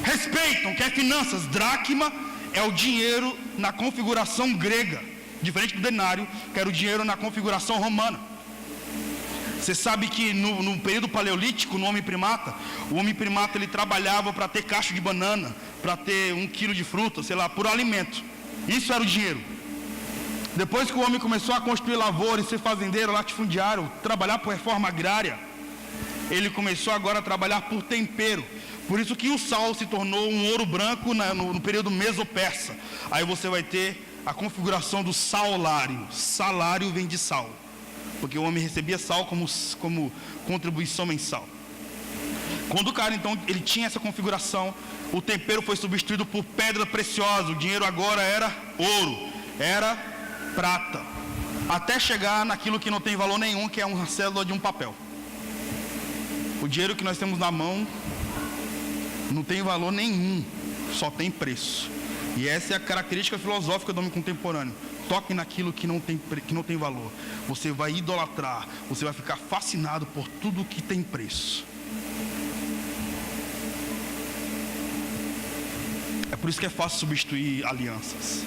respeitam, que é finanças. Dracma é o dinheiro na configuração grega, diferente do denário, que era o dinheiro na configuração romana. Você sabe que no período paleolítico, no homem primata, o homem primata ele trabalhava para ter cacho de banana, para ter 1 quilo de fruta, sei lá, por alimento. Isso era o dinheiro. Depois que o homem começou a construir lavoura, ser fazendeiro, latifundiário, trabalhar por reforma agrária, ele começou agora a trabalhar por tempero. Por isso que o sal se tornou um ouro branco no período mesopersa. Aí você vai ter a configuração do salário. Salário vem de sal, porque o homem recebia sal como contribuição mensal. Quando o cara então ele tinha essa configuração, o tempero foi substituído por pedra preciosa. O dinheiro agora era ouro, era prata, até chegar naquilo que não tem valor nenhum, que é uma célula de um papel. O dinheiro que nós temos na mão não tem valor nenhum, só tem preço. E essa é a característica filosófica do homem contemporâneo. Toque naquilo que não tem valor. Você vai idolatrar, você vai ficar fascinado por tudo que tem preço. É por isso que é fácil substituir alianças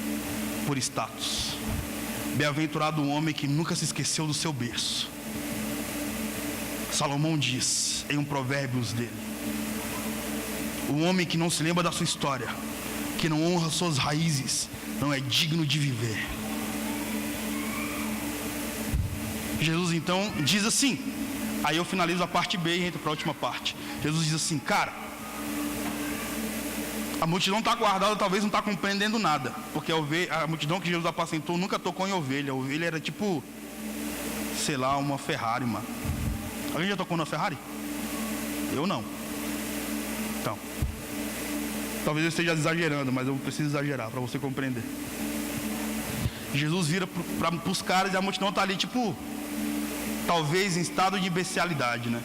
por status. Bem-aventurado o homem que nunca se esqueceu do seu berço. Salomão diz em um provérbios dele: o homem que não se lembra da sua história, que não honra suas raízes, não é digno de viver. Jesus então diz assim, aí eu finalizo a parte B e entro para a última parte. Jesus diz assim, cara, a multidão está guardada, talvez não está compreendendo nada, porque a multidão que Jesus apacentou nunca tocou em ovelha. A ovelha era tipo, sei lá, uma Ferrari, mano. Alguém já tocou na Ferrari? Eu não. Então, talvez eu esteja exagerando, mas eu preciso exagerar para você compreender. Jesus vira para os caras e a multidão está ali, tipo, talvez em estado de bestialidade, né?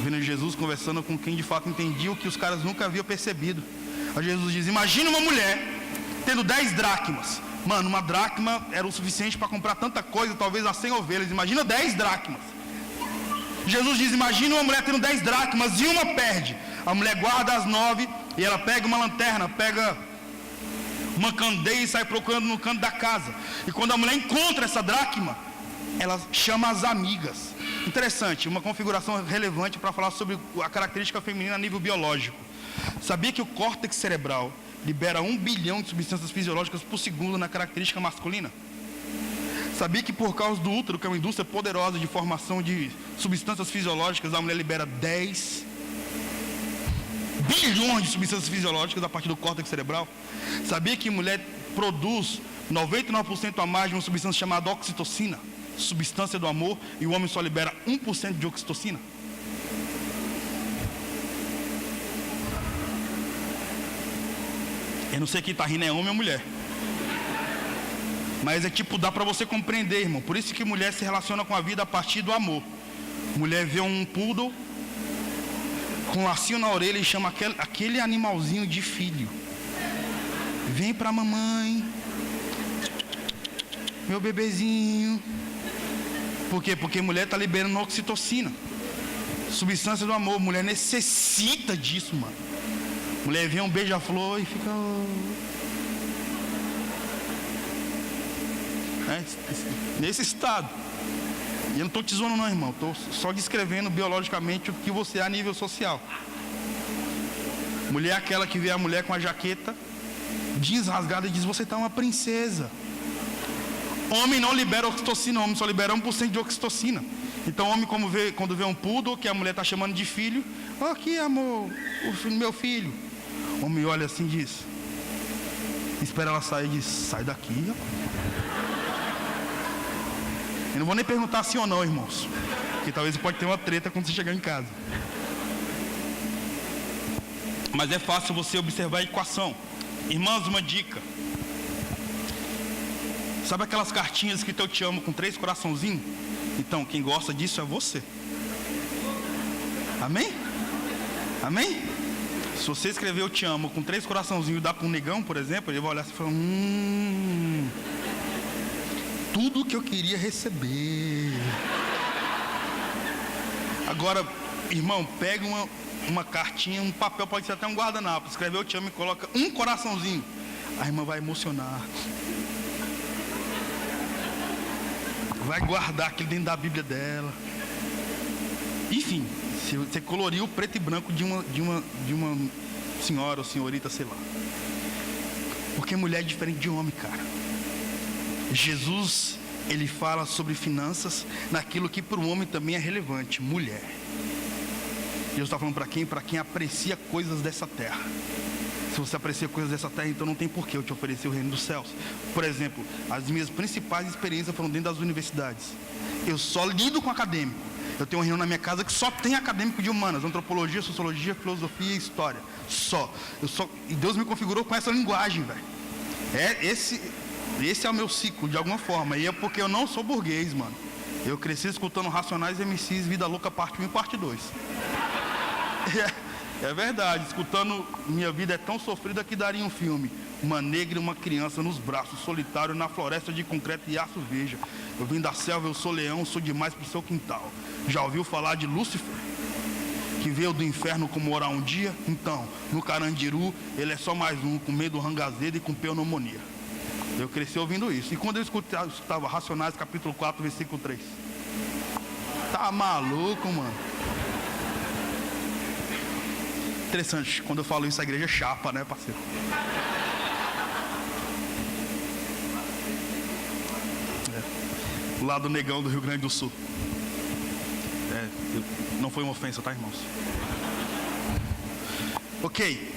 Vendo Jesus conversando com quem de fato entendia o que os caras nunca haviam percebido. Aí Jesus diz, imagina uma mulher tendo 10 dracmas. Mano, uma dracma era o suficiente para comprar tanta coisa, talvez as 100 ovelhas. Imagina 10 dracmas. Jesus diz, imagina uma mulher tendo 10 dracmas e uma perde. A mulher guarda as 9 e ela pega uma lanterna, pega uma candeia e sai procurando no canto da casa. E quando a mulher encontra essa dracma, ela chama as amigas. Interessante, uma configuração relevante para falar sobre a característica feminina a nível biológico. Sabia que o córtex cerebral libera 1 bilhão de substâncias fisiológicas por segundo na característica masculina? Sabia que por causa do útero, que é uma indústria poderosa de formação de substâncias fisiológicas, a mulher libera 10 bilhões de substâncias fisiológicas a partir do córtex cerebral? Sabia que a mulher produz 99% a mais de uma substância chamada oxitocina, substância do amor, e o homem só libera 1% de oxitocina? Eu não sei quem está rindo, é homem ou mulher. Mas é tipo, dá para você compreender, irmão. Por isso que mulher se relaciona com a vida a partir do amor. Mulher vê um poodle com um lacinho na orelha e chama aquele animalzinho de filho. Vem pra mamãe, meu bebezinho. Por quê? Porque mulher está liberando oxitocina, substância do amor. Mulher necessita disso, mano. Mulher vê um beija-flor e fica... nesse estado. E eu não estou te zoando não, irmão. Estou só descrevendo biologicamente o que você é a nível social. Mulher é aquela que vê a mulher com a jaqueta jeans rasgada e diz, você está uma princesa. Homem não libera oxitocina, homem só libera 1% de oxitocina. Então o homem, quando vê um poodle que a mulher está chamando de filho, aqui amor, o filho, meu filho. O homem olha assim e diz, espera ela sair e diz, sai daqui, ó. Eu não vou nem perguntar sim ou não, irmãos, porque talvez pode ter uma treta quando você chegar em casa. Mas é fácil você observar a equação. Irmãos, uma dica. Sabe aquelas cartinhas que eu te amo com 3 coraçãozinhos? Então, quem gosta disso é você. Amém? Amém? Se você escrever eu te amo com 3 coraçãozinhos e dar para um negão, por exemplo, ele vai olhar assim e falar, tudo que eu queria receber. Agora, irmão, pega uma cartinha, um papel, pode ser até um guardanapo, escreve eu te amo e coloca um coraçãozinho. A irmã vai emocionar. Vai guardar aquilo dentro da Bíblia dela. Enfim, se você colorir o preto e branco de uma senhora ou senhorita, sei lá. Porque mulher é diferente de homem, cara. Jesus, ele fala sobre finanças naquilo que para o homem também é relevante, mulher. Jesus está falando para quem? Para quem aprecia coisas dessa terra. Se você aprecia coisas dessa terra, então não tem porquê eu te oferecer o reino dos céus. Por exemplo, as minhas principais experiências foram dentro das universidades. Eu só lido com acadêmico. Eu tenho uma reunião na minha casa que só tem acadêmico de humanas, antropologia, sociologia, filosofia e história. E Deus me configurou com essa linguagem, velho. Esse é o meu ciclo, de alguma forma. E é porque eu não sou burguês, mano. Eu cresci escutando Racionais MCs, Vida Louca, parte 1 e parte 2. É verdade, escutando Minha Vida é Tão Sofrida que daria um filme. Uma negra e uma criança nos braços, solitário na floresta de concreto e aço veja. Eu vim da selva, eu sou leão, sou demais pro seu quintal. Já ouviu falar de Lúcifer? Que veio do inferno como orar um dia? Então, no Carandiru, ele é só mais um, com medo do rangazedo e com pneumonia. Eu cresci ouvindo isso. E quando eu escutava Racionais, capítulo 4, versículo 3. Tá maluco, mano? Interessante, quando eu falo isso, a igreja é chapa, né, parceiro? O lado negão do Rio Grande do Sul. Não foi uma ofensa, tá, irmãos? Ok.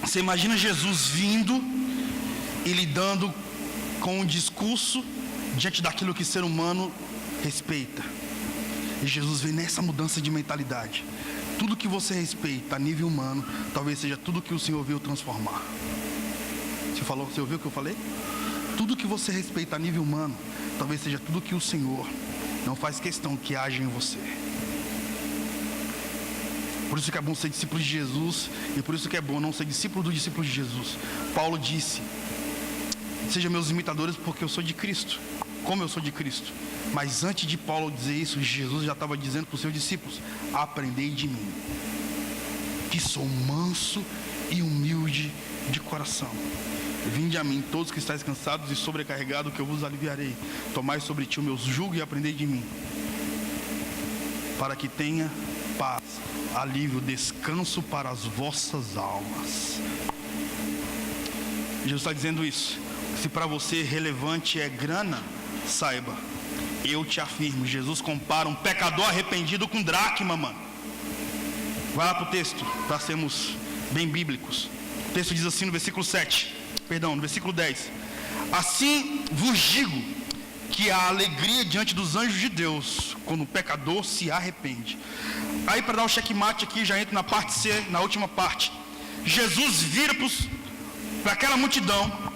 Você imagina Jesus vindo e lidando com um discurso diante daquilo que o ser humano respeita. E Jesus vem nessa mudança de mentalidade. Tudo que você respeita a nível humano, talvez seja tudo que o Senhor veio transformar. Você ouviu o que eu falei? Tudo que você respeita a nível humano, talvez seja tudo que o Senhor não faz questão que haja em você. Por isso que é bom ser discípulo de Jesus, e por isso que é bom não ser discípulo do discípulo de Jesus. Paulo disse, sejam meus imitadores porque eu sou de Cristo, como eu sou de Cristo. Mas antes de Paulo dizer isso, Jesus já estava dizendo para os seus discípulos, aprendei de mim, que sou manso e humilde de coração. Vinde a mim todos que estáis cansados e sobrecarregados, que eu vos aliviarei. Tomai sobre ti o meu jugo e aprendei de mim, para que tenha paz, alívio, descanso para as vossas almas. Jesus está dizendo isso. Se para você relevante é grana, saiba, eu te afirmo, Jesus compara um pecador arrependido com dracma, mano. Vai lá para o texto, para sermos bem bíblicos. O texto diz assim no versículo 10. Assim vos digo que há alegria diante dos anjos de Deus quando o pecador se arrepende. Aí, para dar o checkmate aqui, já entro na parte C, na última parte. Jesus vira para aquela multidão.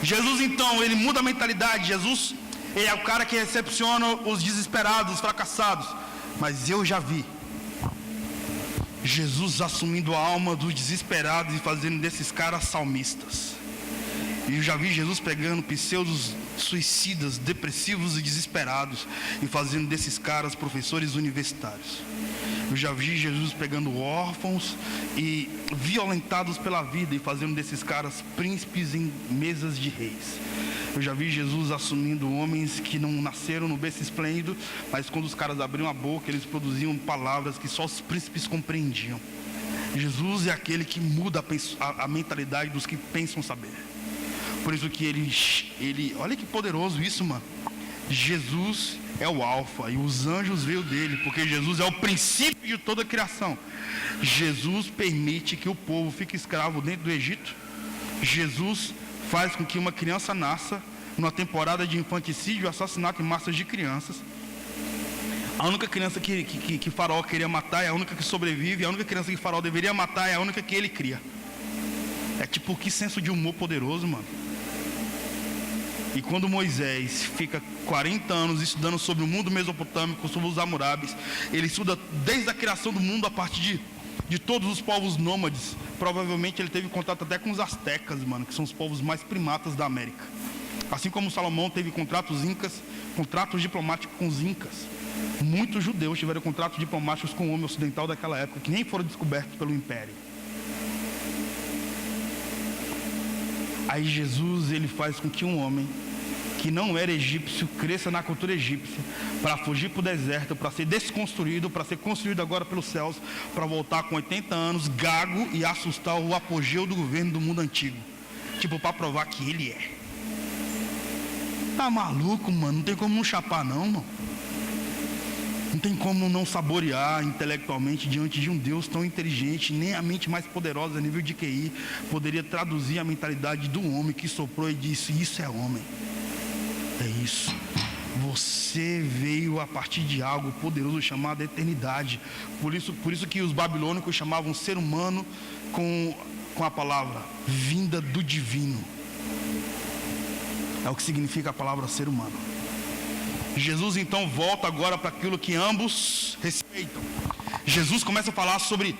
Jesus, então, ele muda a mentalidade. Jesus, ele é o cara que recepciona os desesperados, os fracassados. Mas eu já vi Jesus assumindo a alma dos desesperados e fazendo desses caras salmistas. E eu já vi Jesus pegando pseudos suicidas, depressivos e desesperados e fazendo desses caras professores universitários. Eu já vi Jesus pegando órfãos e violentados pela vida e fazendo desses caras príncipes em mesas de reis. Eu já vi Jesus assumindo homens que não nasceram no berço esplêndido, mas quando os caras abriam a boca, eles produziam palavras que só os príncipes compreendiam. Jesus é aquele que muda a mentalidade dos que pensam saber. Por isso que ele olha que poderoso isso, mano. Jesus, é o alfa, e os anjos veio dele, porque Jesus é o princípio de toda a criação. Jesus permite que o povo fique escravo dentro do Egito. Jesus faz com que uma criança nasça numa temporada de infanticídio e assassinato em massas de crianças. A única criança que Faraó queria matar é a única que sobrevive. A única criança que Faraó deveria matar é a única que ele cria. É tipo, que senso de humor poderoso, mano. E quando Moisés fica 40 anos estudando sobre o mundo mesopotâmico, sobre os Hammurabis, ele estuda desde a criação do mundo a partir de todos os povos nômades. Provavelmente ele teve contato até com os astecas, mano, que são os povos mais primatas da América. Assim como Salomão teve contratos diplomáticos com os incas. Muitos judeus tiveram contratos diplomáticos com o homem ocidental daquela época, que nem foram descobertos pelo império. Aí Jesus, ele faz com que um homem que não era egípcio cresça na cultura egípcia, para fugir para o deserto, para ser desconstruído, para ser construído agora pelos céus, para voltar com 80 anos, gago, e assustar o apogeu do governo do mundo antigo. Tipo, para provar que ele é. Tá maluco, mano? Não tem como não chapar não, mano. Não tem como não saborear intelectualmente diante de um Deus tão inteligente. Nem a mente mais poderosa a nível de QI poderia traduzir a mentalidade do homem que soprou e disse: isso é homem. É isso. Você veio a partir de algo poderoso chamado eternidade. Por isso que os babilônicos chamavam ser humano com a palavra vinda do divino. É o que significa a palavra ser humano. Jesus então volta agora para aquilo que ambos respeitam. Jesus começa a falar sobre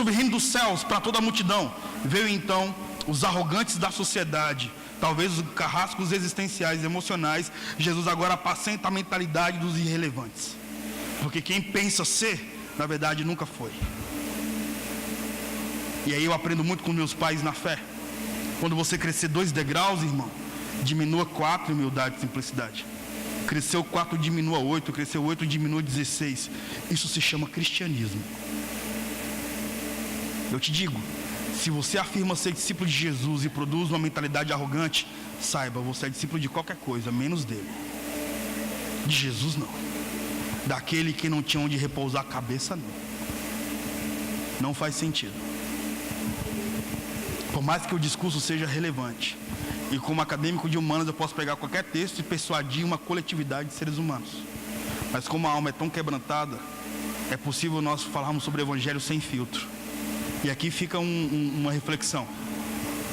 o reino dos céus para toda a multidão. Veio então os arrogantes da sociedade, talvez os carrascos existenciais, emocionais. Jesus agora apacenta a mentalidade dos irrelevantes, porque quem pensa ser, na verdade nunca foi. E aí eu aprendo muito com meus pais na fé. Quando você crescer 2 degraus, irmão, diminua 4 humildade e simplicidade. Cresceu 4, diminua 8. Cresceu 8, diminua 16. Isso se chama cristianismo. Eu te digo, se você afirma ser discípulo de Jesus e produz uma mentalidade arrogante, saiba, você é discípulo de qualquer coisa, menos dele. De Jesus não. Daquele que não tinha onde repousar a cabeça, não. Não faz sentido. Por mais que o discurso seja relevante, e como acadêmico de humanas eu posso pegar qualquer texto e persuadir uma coletividade de seres humanos. Mas como a alma é tão quebrantada, é possível nós falarmos sobre o evangelho sem filtro. E aqui fica uma reflexão,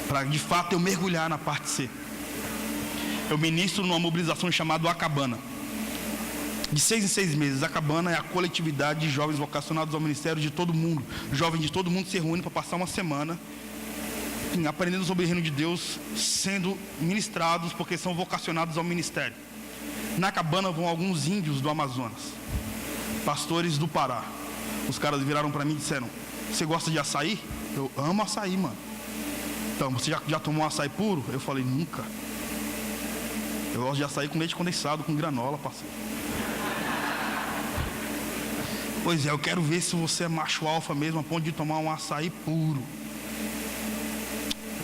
para de fato eu mergulhar na parte C. Eu ministro numa mobilização chamada Acabana. De 6 em 6 meses, a Acabana é a coletividade de jovens vocacionados ao ministério de todo mundo. Jovens de todo mundo se reúnem para passar uma semana aprendendo sobre o reino de Deus, sendo ministrados porque são vocacionados ao ministério. Na cabana vão alguns índios do Amazonas, pastores do Pará. Os caras viraram para mim e disseram: você gosta de açaí? Eu amo açaí, mano. Então, você já tomou açaí puro? Eu falei: nunca. Eu gosto de açaí com leite condensado, com granola, parceiro. Pois é, eu quero ver se você é macho alfa mesmo, a ponto de tomar um açaí puro.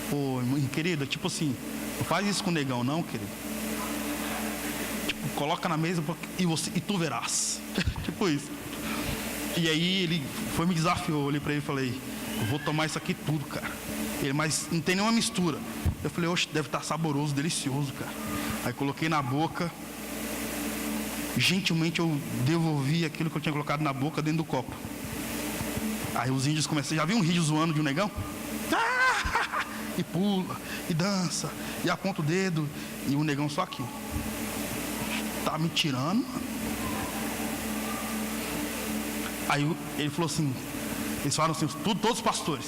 Pô, querida, tipo assim, não faz isso com o negão não, querido. Tipo, coloca na mesa e tu verás. Tipo isso. E aí ele me desafiou, eu olhei pra ele e falei: eu vou tomar isso aqui tudo, cara. Ele: mas não tem nenhuma mistura. Eu falei: oxe, deve estar saboroso, delicioso, cara. Aí coloquei na boca. Gentilmente eu devolvi aquilo que eu tinha colocado na boca dentro do copo. Aí os índios começaram: já viu um índio zoando de um negão? E pula, e dança, e aponta o dedo, e o negão só aqui. Tá me tirando, mano. Aí ele falou assim, eles falaram assim, todos os pastores: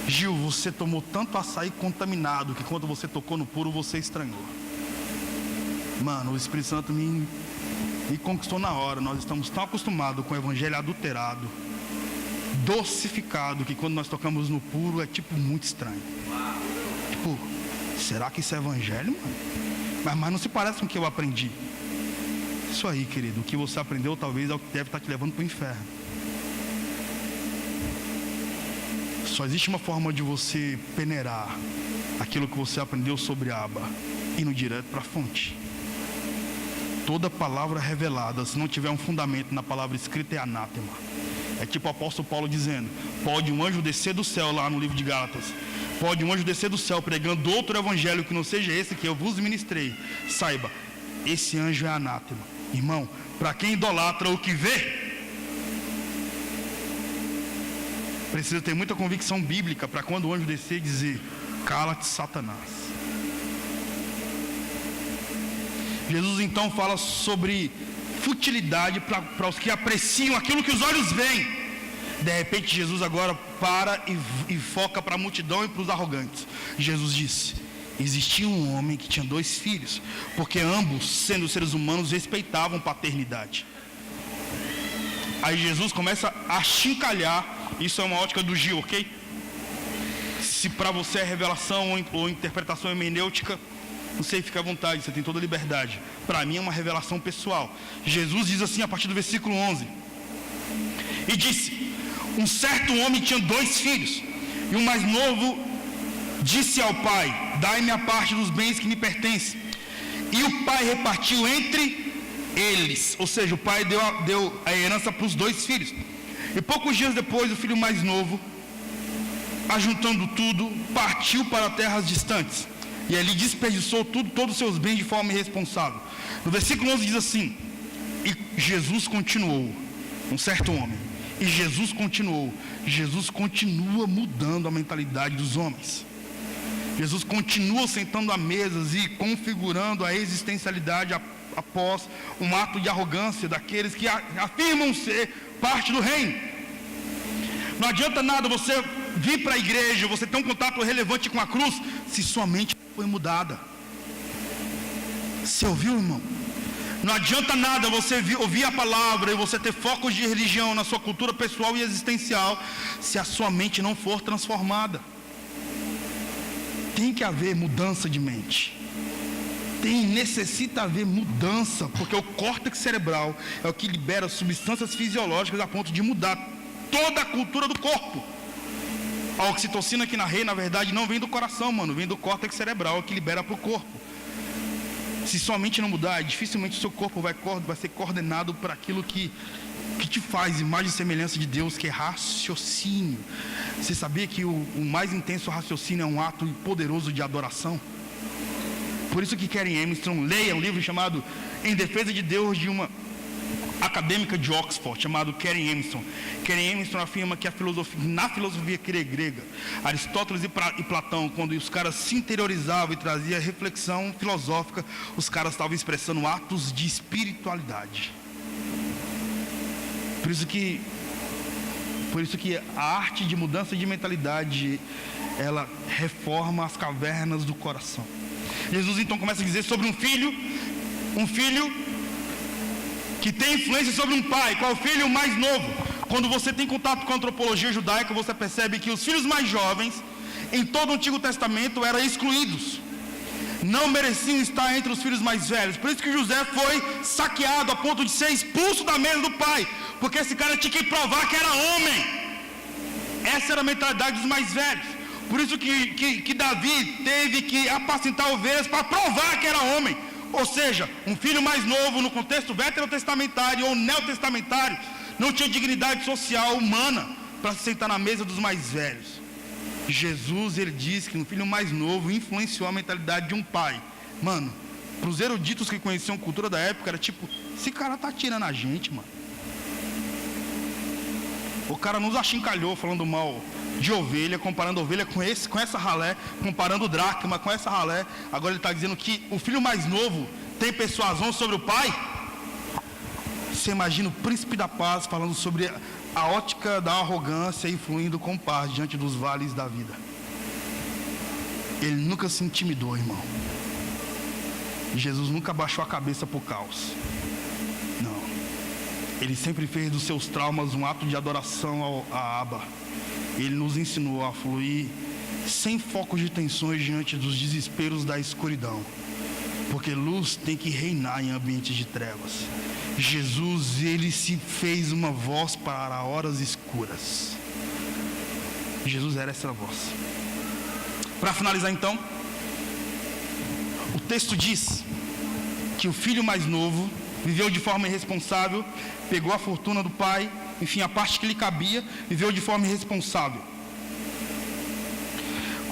Gil, você tomou tanto açaí contaminado que quando você tocou no puro você estranhou. Mano, o Espírito Santo me conquistou na hora. Nós estamos tão acostumados com o evangelho adulterado, docificado, que quando nós tocamos no puro é tipo muito estranho. Tipo, será que isso é evangelho, mano? Mas não se parece com o que eu aprendi. Isso aí, querido, o que você aprendeu talvez é o que deve estar te levando para o inferno. Só existe uma forma de você peneirar aquilo que você aprendeu sobre Abba, indo direto para a fonte. Toda palavra revelada, se não tiver um fundamento na palavra escrita, é anátema. É tipo o apóstolo Paulo dizendo: pode um anjo descer do céu, lá no livro de Gálatas, pode um anjo descer do céu pregando outro evangelho que não seja esse que eu vos ministrei, saiba, esse anjo é anátema. Irmão, para quem idolatra o que vê, precisa ter muita convicção bíblica para quando o anjo descer dizer: cala-te, Satanás. Jesus então fala sobre futilidade para os que apreciam aquilo que os olhos veem. De repente Jesus agora para e foca para a multidão e para os arrogantes. Jesus disse: existia um homem que tinha 2 filhos, porque ambos, sendo seres humanos, respeitavam paternidade. Aí Jesus começa a chincalhar. Isso é uma ótica do Gil, ok? Se para você é revelação ou interpretação hermenêutica, não sei, fica à vontade, você tem toda a liberdade. Para mim é uma revelação pessoal. Jesus diz assim a partir do versículo 11: e disse: um certo homem tinha 2 filhos, e o mais novo disse ao pai: dai-me a parte dos bens que me pertencem. E o pai repartiu entre eles, ou seja, o pai deu a herança para os 2 filhos. E poucos dias depois, o filho mais novo, ajuntando tudo, partiu para terras distantes, e ali desperdiçou todos os seus bens de forma irresponsável. No versículo 11 diz assim: e Jesus continuou, um certo homem, e Jesus continuou. Jesus continua mudando a mentalidade dos homens. Jesus continua sentando a mesas e configurando a existencialidade após um ato de arrogância daqueles que afirmam ser parte do reino. Não adianta nada você vir para a igreja, você ter um contato relevante com a cruz, se sua mente foi mudada. Você ouviu, irmão? Não adianta nada você ouvir a palavra e você ter focos de religião na sua cultura pessoal e existencial, se a sua mente não for transformada. Tem que haver mudança de mente. Necessita haver mudança, porque o córtex cerebral é o que libera substâncias fisiológicas a ponto de mudar toda a cultura do corpo. A oxitocina que narrei, na verdade, não vem do coração, mano, vem do córtex cerebral, que libera para o corpo. Se sua mente não mudar, dificilmente o seu corpo vai ser coordenado para aquilo que te faz imagem e semelhança de Deus, que é raciocínio. Você sabia que o mais intenso raciocínio é um ato poderoso de adoração? Por isso que Karen Armstrong, leia um livro chamado Em Defesa de Deus, de uma acadêmica de Oxford, chamado Karen Armstrong. Karen Armstrong afirma que na filosofia grega, Aristóteles e Platão, quando os caras se interiorizavam e traziam reflexão filosófica, os caras estavam expressando atos de espiritualidade. Por isso que a arte de mudança de mentalidade, ela reforma as cavernas do coração. Jesus então começa a dizer sobre um filho que tem influência sobre um pai. Qual é o filho mais novo? Quando você tem contato com a antropologia judaica, você percebe que os filhos mais jovens, em todo o Antigo Testamento, eram excluídos. Não mereciam estar entre os filhos mais velhos. Por isso que José foi saqueado a ponto de ser expulso da mesa do pai, porque esse cara tinha que provar que era homem. Essa era a mentalidade dos mais velhos. Por isso que Davi teve que apacentar ovelhas para provar que era homem. Ou seja, um filho mais novo, no contexto veterotestamentário ou neotestamentário, não tinha dignidade social humana para se sentar na mesa dos mais velhos. Jesus, ele diz que um filho mais novo influenciou a mentalidade de um pai. Mano, para os eruditos que conheciam a cultura da época, era tipo: esse cara tá tirando a gente, mano. O cara nos achincalhou falando mal de ovelha, comparando ovelha com essa ralé, comparando dracma com essa ralé. Agora ele está dizendo que o filho mais novo tem persuasão sobre o pai. Você imagina o príncipe da paz falando sobre a ótica da arrogância e fluindo com paz diante dos vales da vida. Ele nunca se intimidou, irmão. Jesus nunca baixou a cabeça para o caos. Não. Ele sempre fez dos seus traumas um ato de adoração a Abba. Ele nos ensinou a fluir sem focos de tensões diante dos desesperos da escuridão, porque luz tem que reinar em ambientes de trevas. Jesus, ele se fez uma voz para horas escuras. Jesus era essa voz. Para finalizar então, o texto diz que o filho mais novo viveu de forma irresponsável, pegou a fortuna do pai, enfim, a parte que lhe cabia, viveu de forma irresponsável.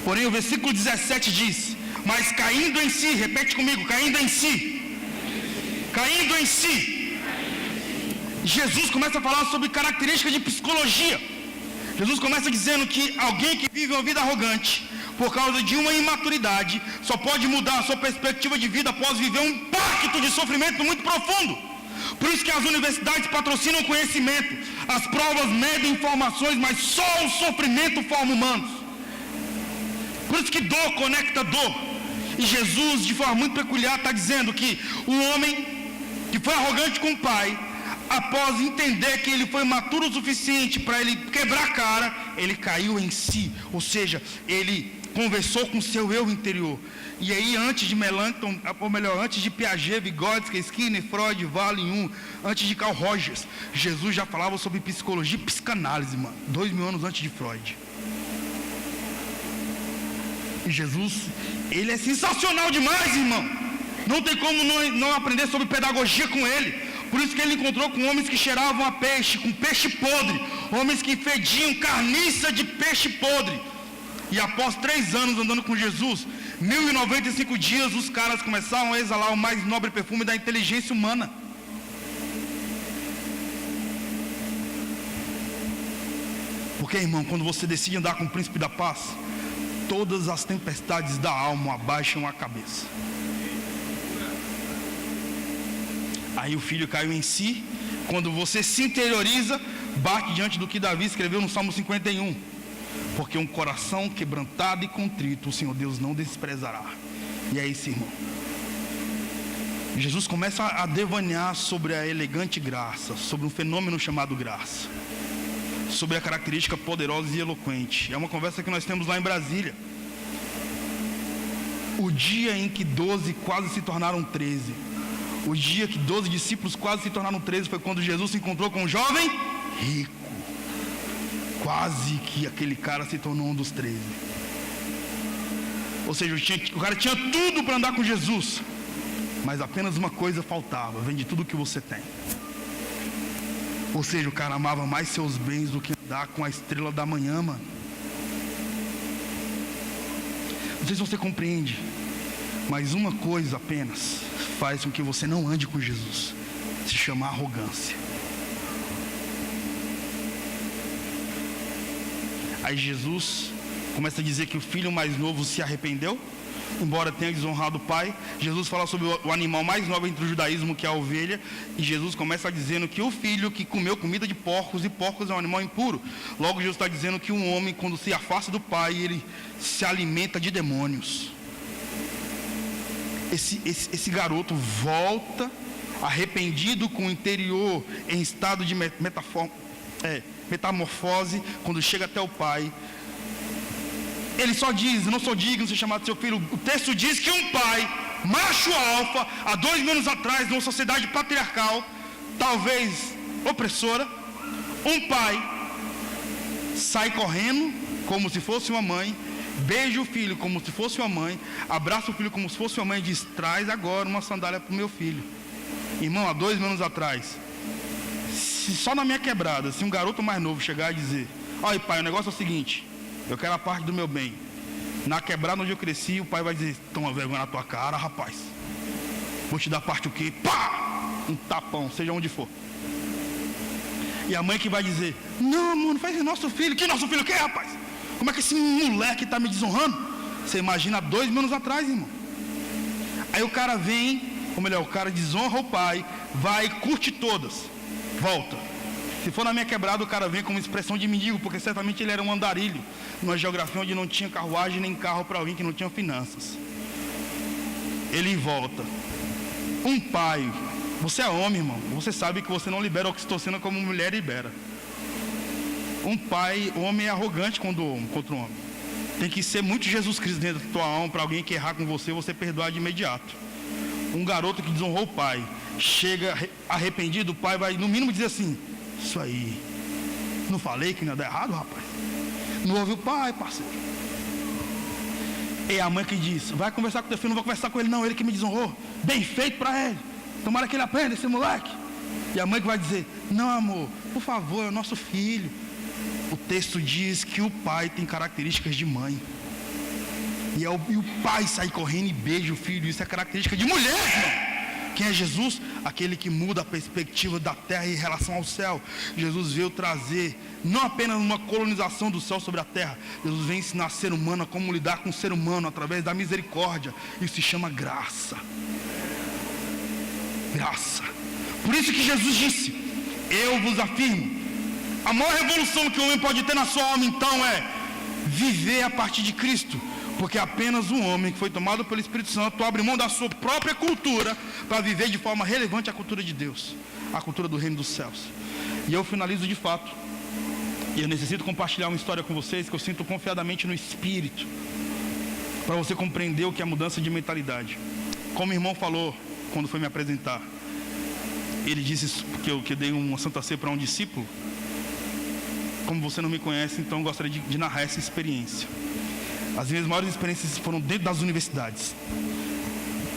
Porém, o versículo 17 diz: mas caindo em si, repete comigo, caindo em si, caindo em si, Jesus começa a falar sobre características de psicologia. Jesus começa dizendo que alguém que vive uma vida arrogante, por causa de uma imaturidade, só pode mudar a sua perspectiva de vida após viver um pacto de sofrimento muito profundo. Por isso que as universidades patrocinam conhecimento, as provas medem informações, mas só o sofrimento forma humanos. Por isso que dor conecta dor. E Jesus, de forma muito peculiar, está dizendo que o homem que foi arrogante com o pai, após entender que ele foi maturo o suficiente para ele quebrar a cara, ele caiu em si, ou seja, ele conversou com o seu eu interior. E aí, antes de Melanchthon, ou melhor, antes de Piaget, Vygotsky, Skinner, Freud, Wallin, antes de Carl Rogers, Jesus já falava sobre psicologia e psicanálise, mano, 2000 anos antes de Freud. E Jesus, ele é sensacional demais, irmão. Não tem como não aprender sobre pedagogia com ele. Por isso que ele encontrou com homens que cheiravam a peixe, com peixe podre, homens que fediam carniça de peixe podre. E após 3 anos andando com Jesus, 1095 dias, os caras começaram a exalar o mais nobre perfume da inteligência humana. Porque, irmão, quando você decide andar com o príncipe da paz, todas as tempestades da alma abaixam a cabeça. Aí o filho caiu em si. Quando você se interioriza, bate diante do que Davi escreveu no Salmo 51. Porque um coração quebrantado e contrito, o Senhor Deus não desprezará. E é isso, irmão. Jesus começa a devanear sobre a elegante graça, sobre um fenômeno chamado graça, sobre a característica poderosa e eloquente. É uma conversa que nós temos lá em Brasília. O dia em que 12 quase se tornaram 13. O dia que 12 discípulos quase se tornaram 13 foi quando Jesus se encontrou com um jovem rico. Quase que aquele cara se tornou um dos 13. Ou seja, o cara tinha tudo para andar com Jesus, mas apenas uma coisa faltava: vende tudo que você tem. Ou seja, o cara amava mais seus bens do que andar com a estrela da manhã, mano. Não sei se você compreende, mas uma coisa apenas faz com que você não ande com Jesus: se chama arrogância. Aí Jesus começa a dizer que o filho mais novo se arrependeu, embora tenha desonrado o pai. Jesus fala sobre o animal mais nobre entre o judaísmo, que é a ovelha. E Jesus começa dizendo que o filho que comeu comida de porcos, e porcos é um animal impuro. Logo Jesus está dizendo que um homem, quando se afasta do pai, ele se alimenta de demônios. Esse garoto volta arrependido, com o interior em estado de metamorfose. Quando chega até o pai, ele só diz: não sou digno de ser chamado seu filho. O texto diz que um pai, macho alfa, há 2000 anos atrás, numa sociedade patriarcal, talvez opressora, um pai sai correndo como se fosse uma mãe, beija o filho como se fosse uma mãe, abraça o filho como se fosse uma mãe e diz: traz agora uma sandália para o meu filho. Irmão, há 2000 anos atrás, se só na minha quebrada, se um garoto mais novo chegar e dizer: olha pai, o negócio é o seguinte, eu quero a parte do meu bem. Na quebrada onde eu cresci, o pai vai dizer: toma vergonha na tua cara, rapaz. Vou te dar parte o quê? Pá! Um tapão, seja onde for. E a mãe que vai dizer: não, mano, faz isso, nosso filho. Que nosso filho o quê, rapaz? Como é que esse moleque está me desonrando? Você imagina há 2000 anos atrás, irmão. Aí o cara vem, ou melhor, o cara desonra o pai, vai, curte todas, volta. Se for na minha quebrada, o cara vem com uma expressão de mendigo, porque certamente ele era um andarilho, numa geografia onde não tinha carruagem nem carro para alguém que não tinha finanças. Ele volta. Um pai, você é homem, irmão, você sabe que você não libera oxitocina como mulher libera. Um pai, homem é arrogante contra o homem. Tem que ser muito Jesus Cristo dentro da tua alma para alguém que errar com você perdoar de imediato. Um garoto que desonrou o pai, chega arrependido, o pai vai no mínimo dizer assim: isso aí, não falei que não ia dar errado, rapaz? Não ouve o pai, parceiro. E a mãe que diz: vai conversar com teu filho. Não vou conversar com ele não, ele que me desonrou. Bem feito para ele, tomara que ele aprenda, esse moleque. E a mãe que vai dizer: não, amor, por favor, é o nosso filho. O texto diz que o pai tem características de mãe. E o pai sai correndo e beija o filho. Isso é característica de mulher, irmão. Quem é Jesus? Aquele que muda a perspectiva da terra em relação ao céu. Jesus veio trazer não apenas uma colonização do céu sobre a terra. Jesus vem ensinar o ser humano a como lidar com o ser humano através da misericórdia. Isso se chama graça. Graça. Por isso que Jesus disse: eu vos afirmo, a maior revolução que o homem pode ter na sua alma então é viver a partir de Cristo. Porque apenas um homem que foi tomado pelo Espírito Santo abre mão da sua própria cultura para viver de forma relevante a cultura de Deus, a cultura do reino dos céus. E eu finalizo de fato. E eu necessito compartilhar uma história com vocês que eu sinto confiadamente no Espírito, para você compreender o que é mudança de mentalidade. Como o irmão falou quando foi me apresentar, ele disse que eu dei uma santa ceia para um discípulo. Como você não me conhece, então eu gostaria de narrar essa experiência. As minhas maiores experiências foram dentro das universidades.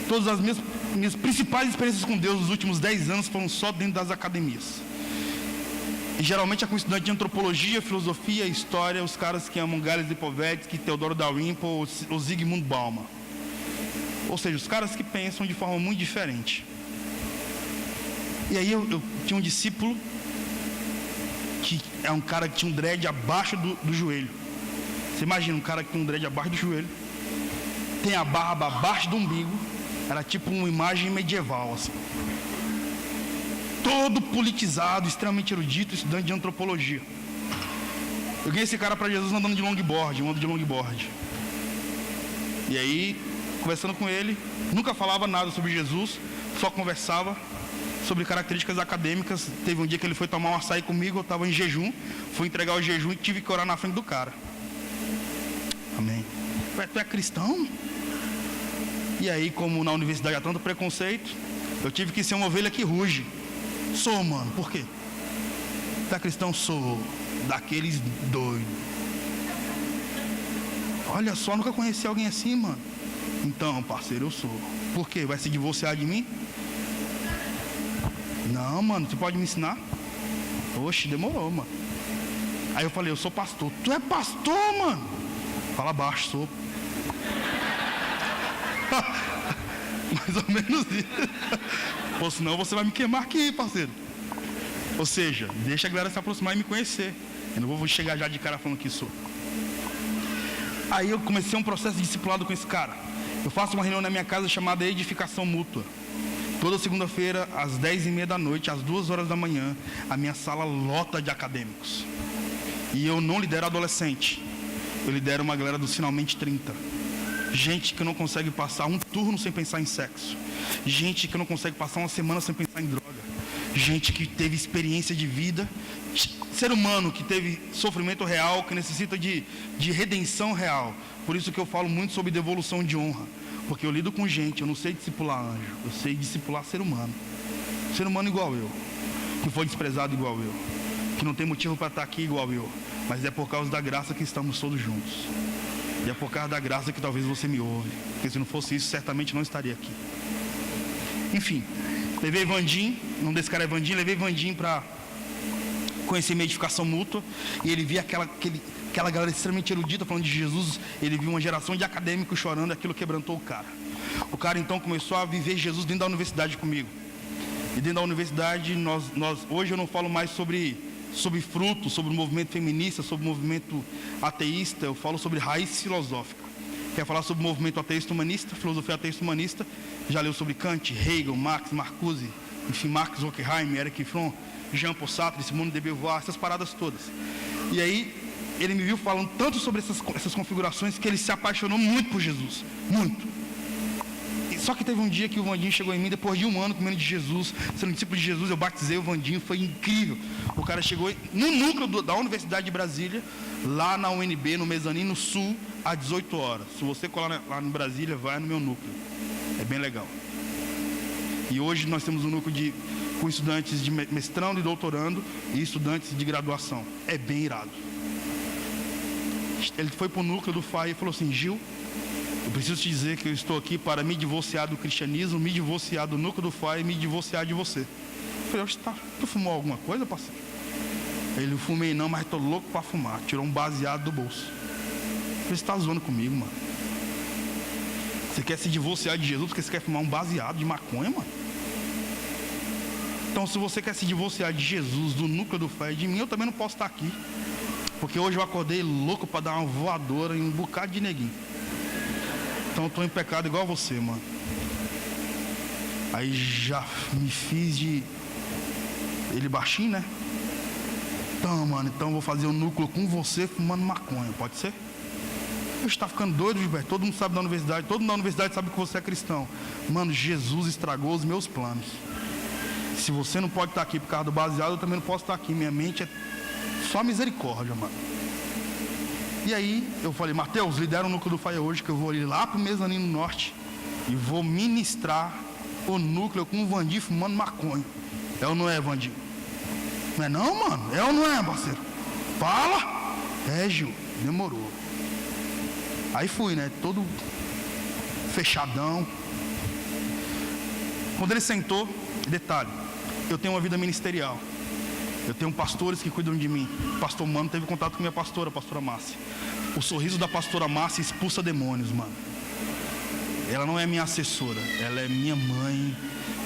Todas as minhas principais experiências com Deus nos últimos 10 anos foram só dentro das academias. E geralmente é com estudante de antropologia, filosofia, história, os caras que amam Gales Lipovetsky, Theodor Dalrymple ou Zygmunt Bauman. Ou seja, os caras que pensam de forma muito diferente. E aí eu tinha um discípulo que é um cara que tinha um dread abaixo do joelho. Você imagina um cara que tem um dread abaixo do joelho, tem a barba abaixo do umbigo, era tipo uma imagem medieval assim. Todo politizado, extremamente erudito, estudante de antropologia. Eu ganhei esse cara para Jesus andando de longboard, eu ando de longboard. E aí, conversando com ele, nunca falava nada sobre Jesus, só conversava sobre características acadêmicas. Teve um dia que ele foi tomar um açaí comigo, eu estava em jejum, fui entregar o jejum e tive que orar na frente do cara. Amém. Tu é cristão? E aí, como na universidade há tanto preconceito, eu tive que ser uma ovelha que ruge. Sou, mano, por quê? Tu é cristão? Sou. Daqueles doidos. Olha só, nunca conheci alguém assim, mano. Então, parceiro, eu sou. Por quê? Vai se divorciar de mim? Não, mano, você pode me ensinar? Oxe, demorou, mano. Aí eu falei: eu sou pastor. Tu é pastor, mano? Fala baixo, sou. Mais ou menos isso. Ou senão você vai me queimar aqui, parceiro. Ou seja, deixa a galera se aproximar e me conhecer. Eu não vou chegar já de cara falando que sou. Aí eu comecei um processo de discipulado com esse cara. Eu faço uma reunião na minha casa chamada Edificação Mútua. Toda segunda-feira, às 10h30 da noite, às 2 horas da manhã, a minha sala lota de acadêmicos. E eu não lidero adolescente. Eu lidero uma galera dos finalmente 30. Gente que não consegue passar um turno sem pensar em sexo. Gente que não consegue passar uma semana sem pensar em droga. Gente que teve experiência de vida. Ser humano que teve sofrimento real, que necessita de redenção real. Por isso que eu falo muito sobre devolução de honra. Porque eu lido com gente, eu não sei discipular anjo. Eu sei discipular ser humano. Ser humano igual eu. Que foi desprezado igual eu. Que não tem motivo para estar aqui igual eu. Mas é por causa da graça que estamos todos juntos. E é por causa da graça que talvez você me ouve. Porque se não fosse isso, certamente não estaria aqui. Enfim, levei Vandim, não desse cara é Vandim, levei Vandim para conhecer minha edificação mútua. E ele via aquela galera extremamente erudita falando de Jesus. Ele viu uma geração de acadêmicos chorando, aquilo quebrantou o cara. O cara então começou a viver Jesus dentro da universidade comigo. E dentro da universidade, hoje eu não falo mais sobre fruto, sobre o movimento feminista, sobre o movimento ateísta. Eu falo sobre raiz filosófica. Quer falar sobre o movimento ateísta humanista, filosofia ateísta humanista? Já leu sobre Kant, Hegel, Marx, Marcuse, enfim, Marx Horkheimer, Eric Fromm, Jean-Paul Sartre, Simone de Beauvoir, essas paradas todas. E aí ele me viu falando tanto sobre essas configurações que ele se apaixonou muito por Jesus, muito. Só que teve um dia que o Vandinho chegou em mim, depois de um ano comendo de Jesus, sendo discípulo de Jesus, eu batizei o Vandinho, foi incrível. O cara chegou no núcleo da Universidade de Brasília, lá na UNB, no Mezanino Sul, às 18 horas. Se você colar lá em Brasília, vai no meu núcleo. É bem legal. E hoje nós temos um núcleo com estudantes de mestrando e doutorando e estudantes de graduação. É bem irado. Ele foi para o núcleo do FAI e falou assim: Gil, Eu preciso te dizer que eu estou aqui para me divorciar do cristianismo, me divorciar do núcleo do Fire e me divorciar de você. Eu falei, tu fumou alguma coisa, parceiro? Ele, eu fumei não, mas estou louco para fumar. Tirou um baseado do bolso. Eu falei, você está zoando comigo, mano? Você quer se divorciar de Jesus porque você quer fumar um baseado de maconha, mano? Então, se você quer se divorciar de Jesus, do núcleo do Fire, de mim, eu também não posso estar aqui. Porque hoje eu acordei louco para dar uma voadora em um bocado de neguinho. Então eu estou em pecado igual você, mano. Aí já me fiz de... Ele baixinho, né? Então, mano, então eu vou fazer o núcleo com você fumando maconha, pode ser? Eu estou ficando doido, Gilberto. Todo mundo sabe da universidade, todo mundo da universidade sabe que você é cristão. Mano, Jesus estragou os meus planos. Se você não pode estar aqui por causa do baseado, eu também não posso estar aqui. Minha mente é só misericórdia, mano. E aí eu falei, Mateus, lidera o núcleo do Fire hoje, que eu vou ir lá pro Mezanino Norte e vou ministrar o núcleo com o Vandir fumando maconha. É ou não é, Vandir? Não é não, mano? É ou não é, parceiro? Fala! É, Gil, demorou. Aí fui, né? Todo fechadão. Quando ele sentou, detalhe, eu tenho uma vida ministerial. Eu tenho pastores que cuidam de mim. O pastor Mano teve contato com minha pastora, a pastora Márcia. O sorriso da pastora Márcia expulsa demônios, mano. Ela não é minha assessora, ela é minha mãe.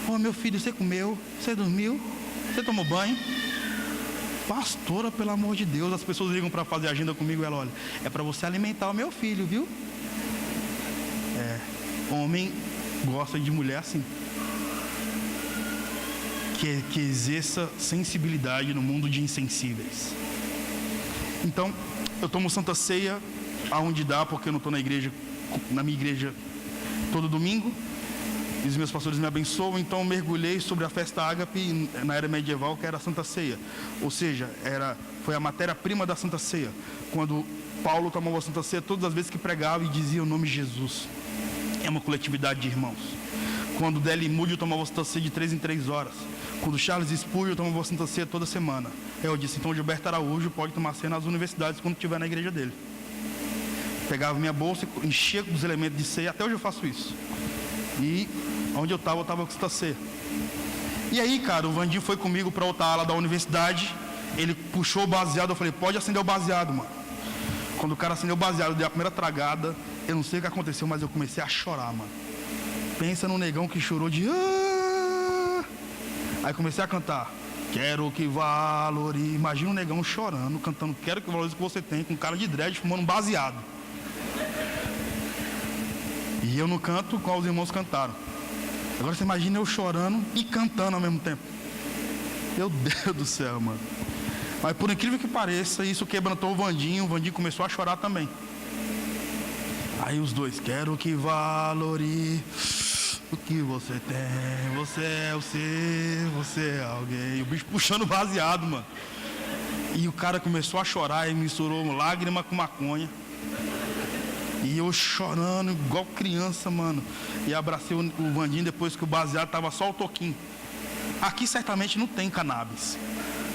Ô, meu filho, você comeu? Você dormiu? Você tomou banho? Pastora, pelo amor de Deus, as pessoas ligam para fazer agenda comigo. Ela, olha, é para você alimentar o meu filho, viu? Homem gosta de mulher assim. Que exerça sensibilidade no mundo de insensíveis. Então, eu tomo Santa Ceia aonde dá, porque eu não estou na minha igreja todo domingo. E os meus pastores me abençoam, então eu mergulhei sobre a festa ágape na era medieval, que era a Santa Ceia. Ou seja, foi a matéria-prima da Santa Ceia. Quando Paulo tomava a Santa Ceia, todas as vezes que pregava e dizia o nome de Jesus. É uma coletividade de irmãos. Quando Dele Moody tomava a Santa Ceia de 3 em 3 horas. Quando Charles Spurgeon tomava a Santa Ceia toda semana. Eu disse, então Gilberto Araújo pode tomar ceia nas universidades quando estiver na igreja dele. Pegava minha bolsa e enchia dos elementos de ceia. Até hoje eu faço isso. E onde eu estava com Santa Ceia. E aí, cara, o Vandinho foi comigo para outra ala da universidade. Ele puxou o baseado, eu falei, pode acender o baseado, mano. Quando o cara acendeu o baseado, eu dei a primeira tragada. Eu não sei o que aconteceu, mas eu comecei a chorar, mano. Pensa num negão que chorou de... Aí comecei a cantar. Quero que valorize. Imagina um negão chorando, cantando Quero que valorize o que você tem, com cara de dread, fumando um baseado. E eu não canto igual os irmãos cantaram. Agora você imagina eu chorando e cantando ao mesmo tempo. Meu Deus do céu, mano. Mas por incrível que pareça, isso quebrantou o Vandinho começou a chorar também. Aí os dois, quero que valorize o que você tem, você é o ser, você é alguém. E o bicho puxando baseado, mano. E o cara começou a chorar e misturou lágrima com maconha. E eu chorando igual criança, mano. E abracei o Vandinho depois que o baseado tava só o toquinho. Aqui certamente não tem cannabis.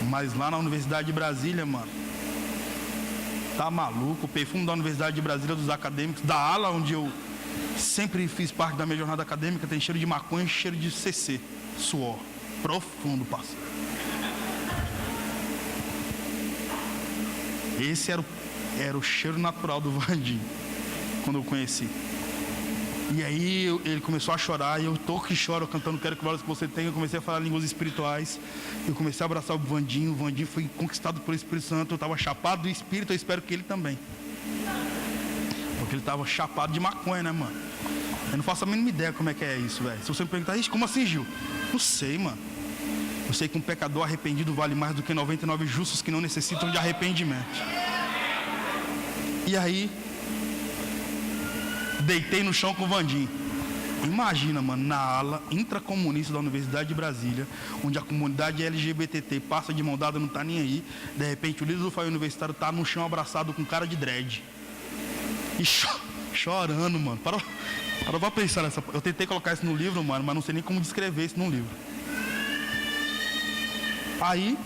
Mas lá na Universidade de Brasília, mano, tá maluco. O perfume da Universidade de Brasília, dos acadêmicos, da ala onde eu sempre fiz parte da minha jornada acadêmica, tem cheiro de maconha e cheiro de CC. Suor. Profundo, parceiro. Esse era o cheiro natural do Vandinho, quando eu conheci. E aí ele começou a chorar, e eu tô que choro, cantando Quero que valorize o que você tem. Eu comecei a falar línguas espirituais. Eu comecei a abraçar o Vandinho. O Vandinho foi conquistado pelo Espírito Santo. Eu estava chapado do Espírito, eu espero que ele também. Porque ele estava chapado de maconha, né, mano? Eu não faço a mínima ideia como é que é isso, velho. Se você me perguntar, como assim, Gil? Não sei, mano. Eu sei que um pecador arrependido vale mais do que 99 justos que não necessitam de arrependimento. E aí, deitei no chão com o Vandinho. Imagina, mano, na ala intracomunista da Universidade de Brasília, onde a comunidade LGBT passa de mão dada, não tá nem aí. De repente, o líder do Fire Universitário tá no chão abraçado com cara de dread. E chorando, mano. Parou pra pensar nessa... Eu tentei colocar isso no livro, mano, mas não sei nem como descrever isso num livro. Aí,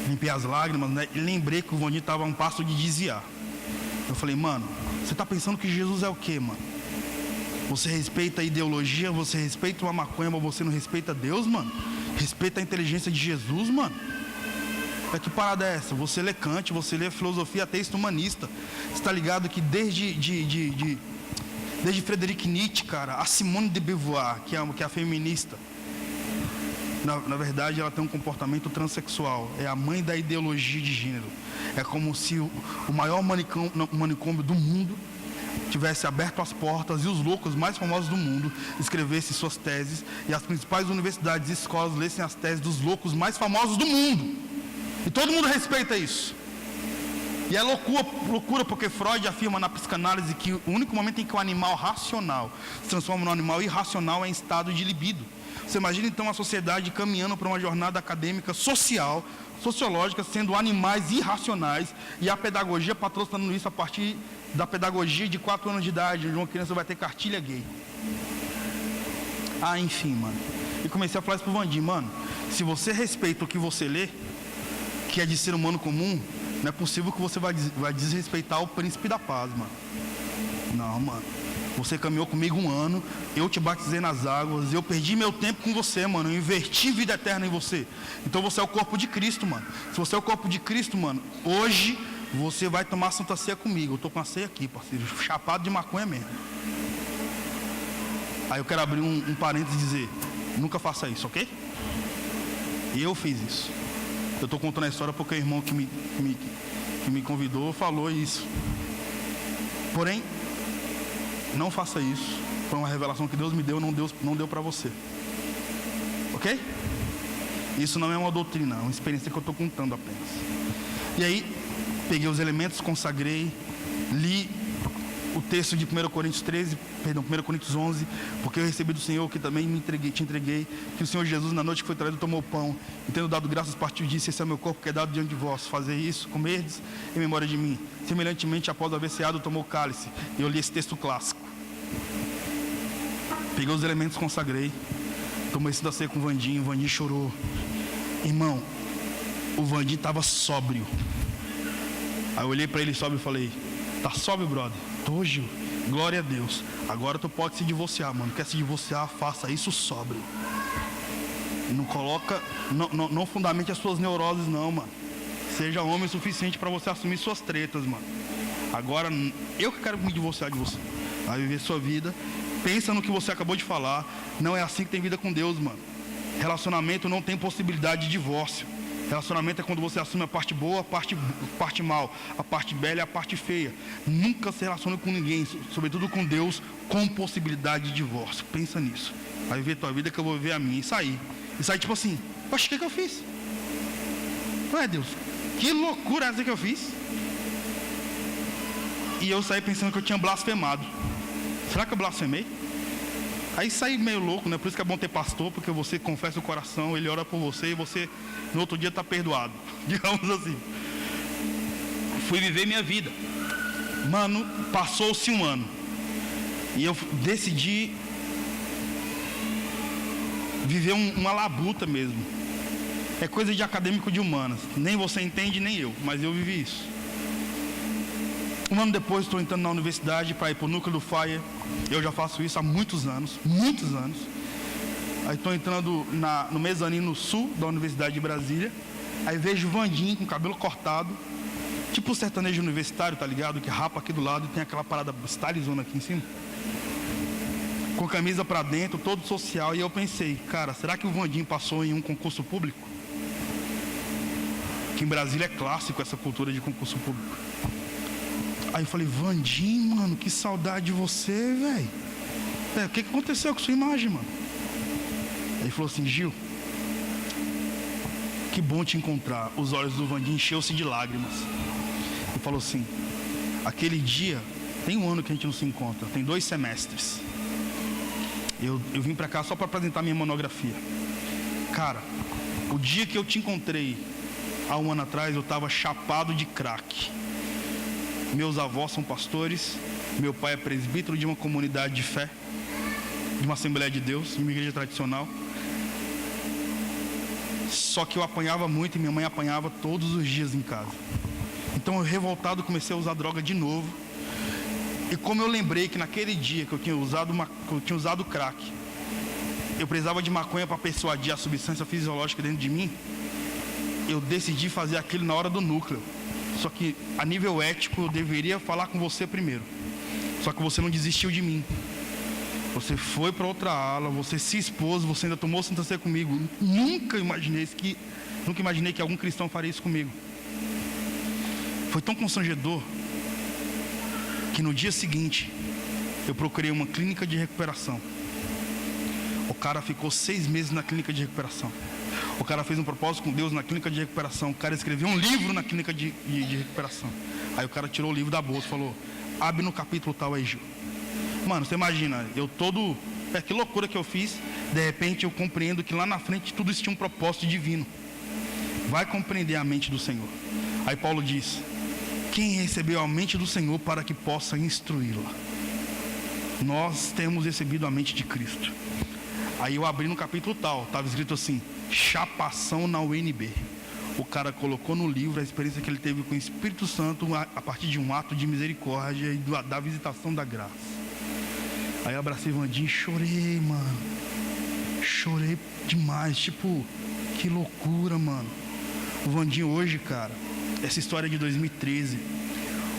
limpei as lágrimas, né? E lembrei que o Vandinho tava a um passo de desviar. Eu falei, mano, você tá pensando que Jesus é o quê, mano? Você respeita a ideologia, você respeita uma maconha, mas você não respeita Deus, mano? Respeita a inteligência de Jesus, mano? Que parada é essa? Você lê Kant, você lê filosofia ateísta humanista. Você tá ligado que desde Friedrich Nietzsche, cara, a Simone de Beauvoir, que é a feminista, na verdade ela tem um comportamento transexual. É a mãe da ideologia de gênero. É como se o maior manicômio do mundo tivesse aberto as portas e os loucos mais famosos do mundo escrevessem suas teses e as principais universidades e escolas lessem as teses dos loucos mais famosos do mundo. E todo mundo respeita isso. E é loucura porque Freud afirma na psicanálise que o único momento em que o animal racional se transforma num animal irracional é em estado de libido. Você imagina então a sociedade caminhando para uma jornada acadêmica sociológica, sendo animais irracionais, e a pedagogia patrocinando isso a partir da pedagogia de 4 anos de idade, onde uma criança vai ter cartilha gay. Enfim, mano. E comecei a falar isso pro Vandim, mano, se você respeita o que você lê, que é de ser humano comum, não é possível que você vai desrespeitar o príncipe da paz, mano. Não, mano. Você caminhou comigo 1 ano, eu te batizei nas águas, eu perdi meu tempo com você, mano. Eu investi vida eterna em você. Então você é o corpo de Cristo, mano. Se você é o corpo de Cristo, mano, hoje você vai tomar Santa Ceia comigo. Eu tô com a ceia aqui, parceiro, chapado de maconha mesmo. Aí eu quero abrir um parênteses e dizer, nunca faça isso, ok? E eu fiz isso. Eu estou contando a história porque o irmão que me convidou falou isso. Porém, não faça isso. Foi uma revelação que Deus me deu, não deu para você. Ok? Isso não é uma doutrina, é uma experiência que eu estou contando apenas. E aí, peguei os elementos, consagrei, li o texto de 1 Coríntios 11, porque eu recebi do Senhor que também te entreguei, que o Senhor Jesus na noite que foi traído tomou o pão, e tendo dado graças partiu e disse, esse é o meu corpo que é dado diante de vós, fazer isso, comerdes em memória de mim. Semelhantemente, após haver ceado, tomou o cálice, e eu li esse texto clássico. Peguei os elementos, consagrei, tomei esse da ceia com o Vandim chorou. Irmão, o Vandim estava sóbrio. Aí eu olhei para ele sóbrio e falei, tá sóbrio, brother? Tô, Gil. Glória a Deus. Agora tu pode se divorciar, mano. Quer se divorciar? Faça isso sóbrio. Não coloca, não fundamente as suas neuroses, não, mano. Seja homem o suficiente para você assumir suas tretas, mano. Agora, eu que quero me divorciar de você. Vai viver sua vida. Pensa no que você acabou de falar. Não é assim que tem vida com Deus, mano. Relacionamento não tem possibilidade de divórcio. Relacionamento é quando você assume a parte boa, a parte mal, a parte bela e a parte feia. Nunca se relacione com ninguém, sobretudo com Deus, com possibilidade de divórcio. Pensa nisso. Vai viver tua vida que eu vou viver a minha. E sair tipo assim, poxa, o que eu fiz? Ué, Deus, que loucura essa que eu fiz? E eu saí pensando que eu tinha blasfemado. Será que eu blasfemei? Aí saí meio louco, né? Por isso que é bom ter pastor, porque você confessa o coração, ele ora por você e você no outro dia está perdoado. Digamos assim. Fui viver minha vida. Mano, passou-se 1 ano. E eu decidi viver uma labuta mesmo. É coisa de acadêmico de humanas. Nem você entende, nem eu, mas eu vivi isso. 1 ano depois, estou entrando na universidade para ir para o núcleo do FIRE. Eu já faço isso há muitos anos. Aí estou entrando no mezanino no sul da Universidade de Brasília. Aí vejo o Vandim com o cabelo cortado, tipo o sertanejo universitário, tá ligado? Que rapa aqui do lado e tem aquela parada stylezona aqui em cima. Com camisa para dentro, todo social. E eu pensei, cara, será que o Vandim passou em um concurso público? Que em Brasília é clássico essa cultura de concurso público. Aí eu falei, Vandim, mano, que saudade de você, velho. O que aconteceu com sua imagem, mano? Aí ele falou assim, Gil, que bom te encontrar. Os olhos do Vandim encheu-se de lágrimas. Ele falou assim, aquele dia, tem 1 ano que a gente não se encontra, tem 2 semestres. Eu vim pra cá só para apresentar minha monografia. Cara, o dia que eu te encontrei, há 1 ano atrás, eu tava chapado de crack. Meus avós são pastores, meu pai é presbítero de uma comunidade de fé, de uma Assembleia de Deus, de uma igreja tradicional. Só que eu apanhava muito e minha mãe apanhava todos os dias em casa. Então eu, revoltado, comecei a usar droga de novo. E como eu lembrei que naquele dia que eu tinha usado crack, eu precisava de maconha para persuadir a substância fisiológica dentro de mim, eu decidi fazer aquilo na hora do núcleo. Só que a nível ético eu deveria falar com você primeiro. Só que você não desistiu de mim. Você foi para outra ala, você se expôs, você ainda tomou Santa Ceia comigo. Nunca imaginei que algum cristão faria isso comigo. Foi tão constrangedor que no dia seguinte eu procurei uma clínica de recuperação. O cara ficou 6 meses na clínica de recuperação. O cara fez um propósito com Deus na clínica de recuperação. O cara escreveu um livro na clínica de recuperação. Aí o cara tirou o livro da bolsa e falou: abre no capítulo tal aí, Gil. Mano, você imagina, que loucura que eu fiz. De repente eu compreendo que lá na frente tudo isso tinha um propósito divino. Vai compreender a mente do Senhor. Aí Paulo diz: quem recebeu a mente do Senhor para que possa instruí-la? Nós temos recebido a mente de Cristo. Aí eu abri no capítulo tal, estava escrito assim: chapação na UNB. O cara colocou no livro a experiência que ele teve com o Espírito Santo a partir de um ato de misericórdia e da visitação da graça. Aí eu abracei o Vandinho e chorei, mano. Chorei demais, tipo, que loucura, mano. O Vandinho hoje, cara, essa história é de 2013.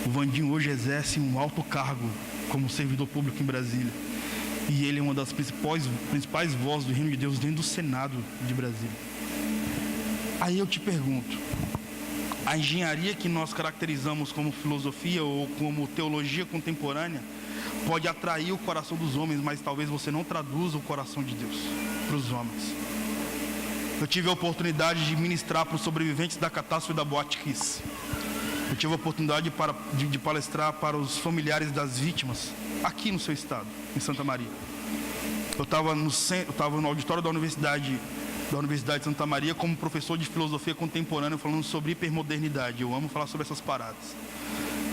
O Vandinho hoje exerce um alto cargo como servidor público em Brasília. E ele é uma das principais vozes do reino de Deus dentro do Senado de Brasília. Aí eu te pergunto, a engenharia que nós caracterizamos como filosofia ou como teologia contemporânea pode atrair o coração dos homens, mas talvez você não traduza o coração de Deus para os homens. Eu tive a oportunidade de ministrar para os sobreviventes da catástrofe da Boate Kiss. Eu tive a oportunidade de palestrar para os familiares das vítimas aqui no seu estado, em Santa Maria. Eu estava no auditório da Universidade de Santa Maria como professor de filosofia contemporânea, falando sobre hipermodernidade. Eu amo falar sobre essas paradas.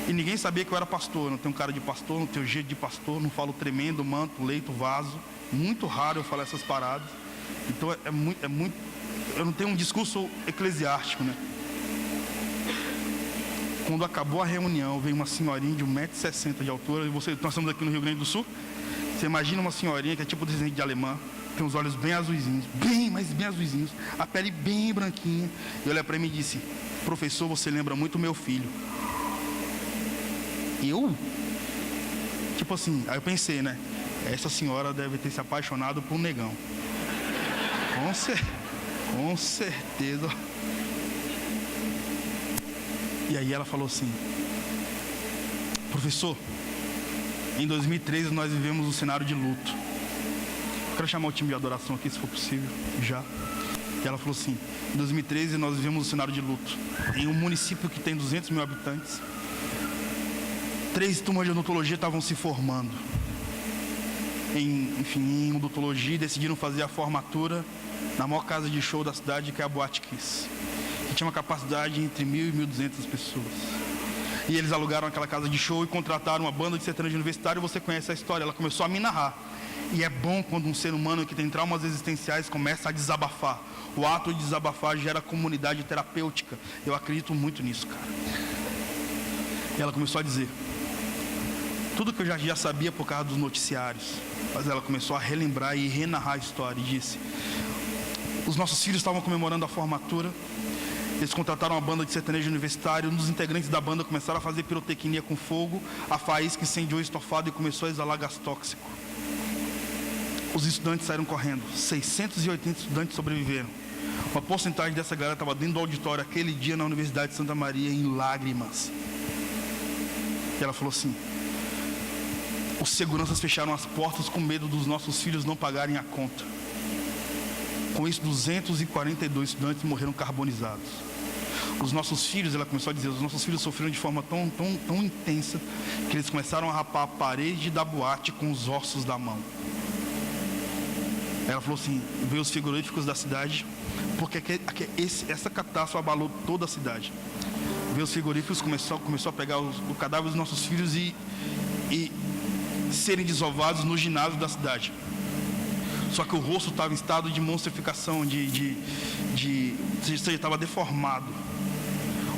E ninguém sabia que eu era pastor. Eu não tenho cara de pastor, não tenho jeito de pastor, não falo tremendo, manto, leito, vaso. Muito raro eu falar essas paradas. Então é muito. Eu não tenho um discurso eclesiástico, né? Quando acabou a reunião, veio uma senhorinha de 1,60 m de altura. E nós estamos aqui no Rio Grande do Sul. Você imagina uma senhorinha que é tipo descendente de alemã, tem os olhos bem azuizinhos, mas bem azuizinhos, a pele bem branquinha. E olha para mim e disse: professor, você lembra muito meu filho. Eu? Tipo assim, aí eu pensei, né? Essa senhora deve ter se apaixonado por um negão. Com certeza. E aí ela falou assim: professor, em 2013 nós vivemos um cenário de luto. Quero chamar o time de adoração aqui, se for possível, já. E ela falou assim: em 2013 nós vivemos um cenário de luto. Em um município que tem 200 mil habitantes, 3 turmas de odontologia estavam se formando. Em odontologia, decidiram fazer a formatura na maior casa de show da cidade, que é a Boate Kiss, que tinha uma capacidade entre 1.000 e 1.200 pessoas. E eles alugaram aquela casa de show e contrataram uma banda de sertanejo universitário. Você conhece a história, ela começou a me narrar. E é bom quando um ser humano que tem traumas existenciais começa a desabafar. O ato de desabafar gera comunidade terapêutica. Eu acredito muito nisso, cara. E ela começou a dizer tudo que eu já sabia por causa dos noticiários. Mas ela começou a relembrar e renarrar a história. E disse: os nossos filhos estavam comemorando a formatura. Eles contrataram uma banda de sertanejo universitário. Um dos integrantes da banda começaram a fazer pirotecnia com fogo. A faísca incendiou o estofado e começou a exalar gás tóxico. Os estudantes saíram correndo. 680 estudantes sobreviveram. Uma porcentagem dessa galera estava dentro do auditório aquele dia na Universidade de Santa Maria em lágrimas. E ela falou assim: os seguranças fecharam as portas com medo dos nossos filhos não pagarem a conta. Com isso, 242 estudantes morreram carbonizados. Os nossos filhos, ela começou a dizer, os nossos filhos sofreram de forma tão intensa que eles começaram a rapar a parede da boate com os ossos da mão. Ela falou assim: veio os frigoríficos da cidade, porque essa catástrofe abalou toda a cidade. Veio os frigoríficos, começou a pegar o cadáver dos nossos filhos e serem desovados no ginásio da cidade. Só que o rosto estava em estado de monstrificação, estava deformado.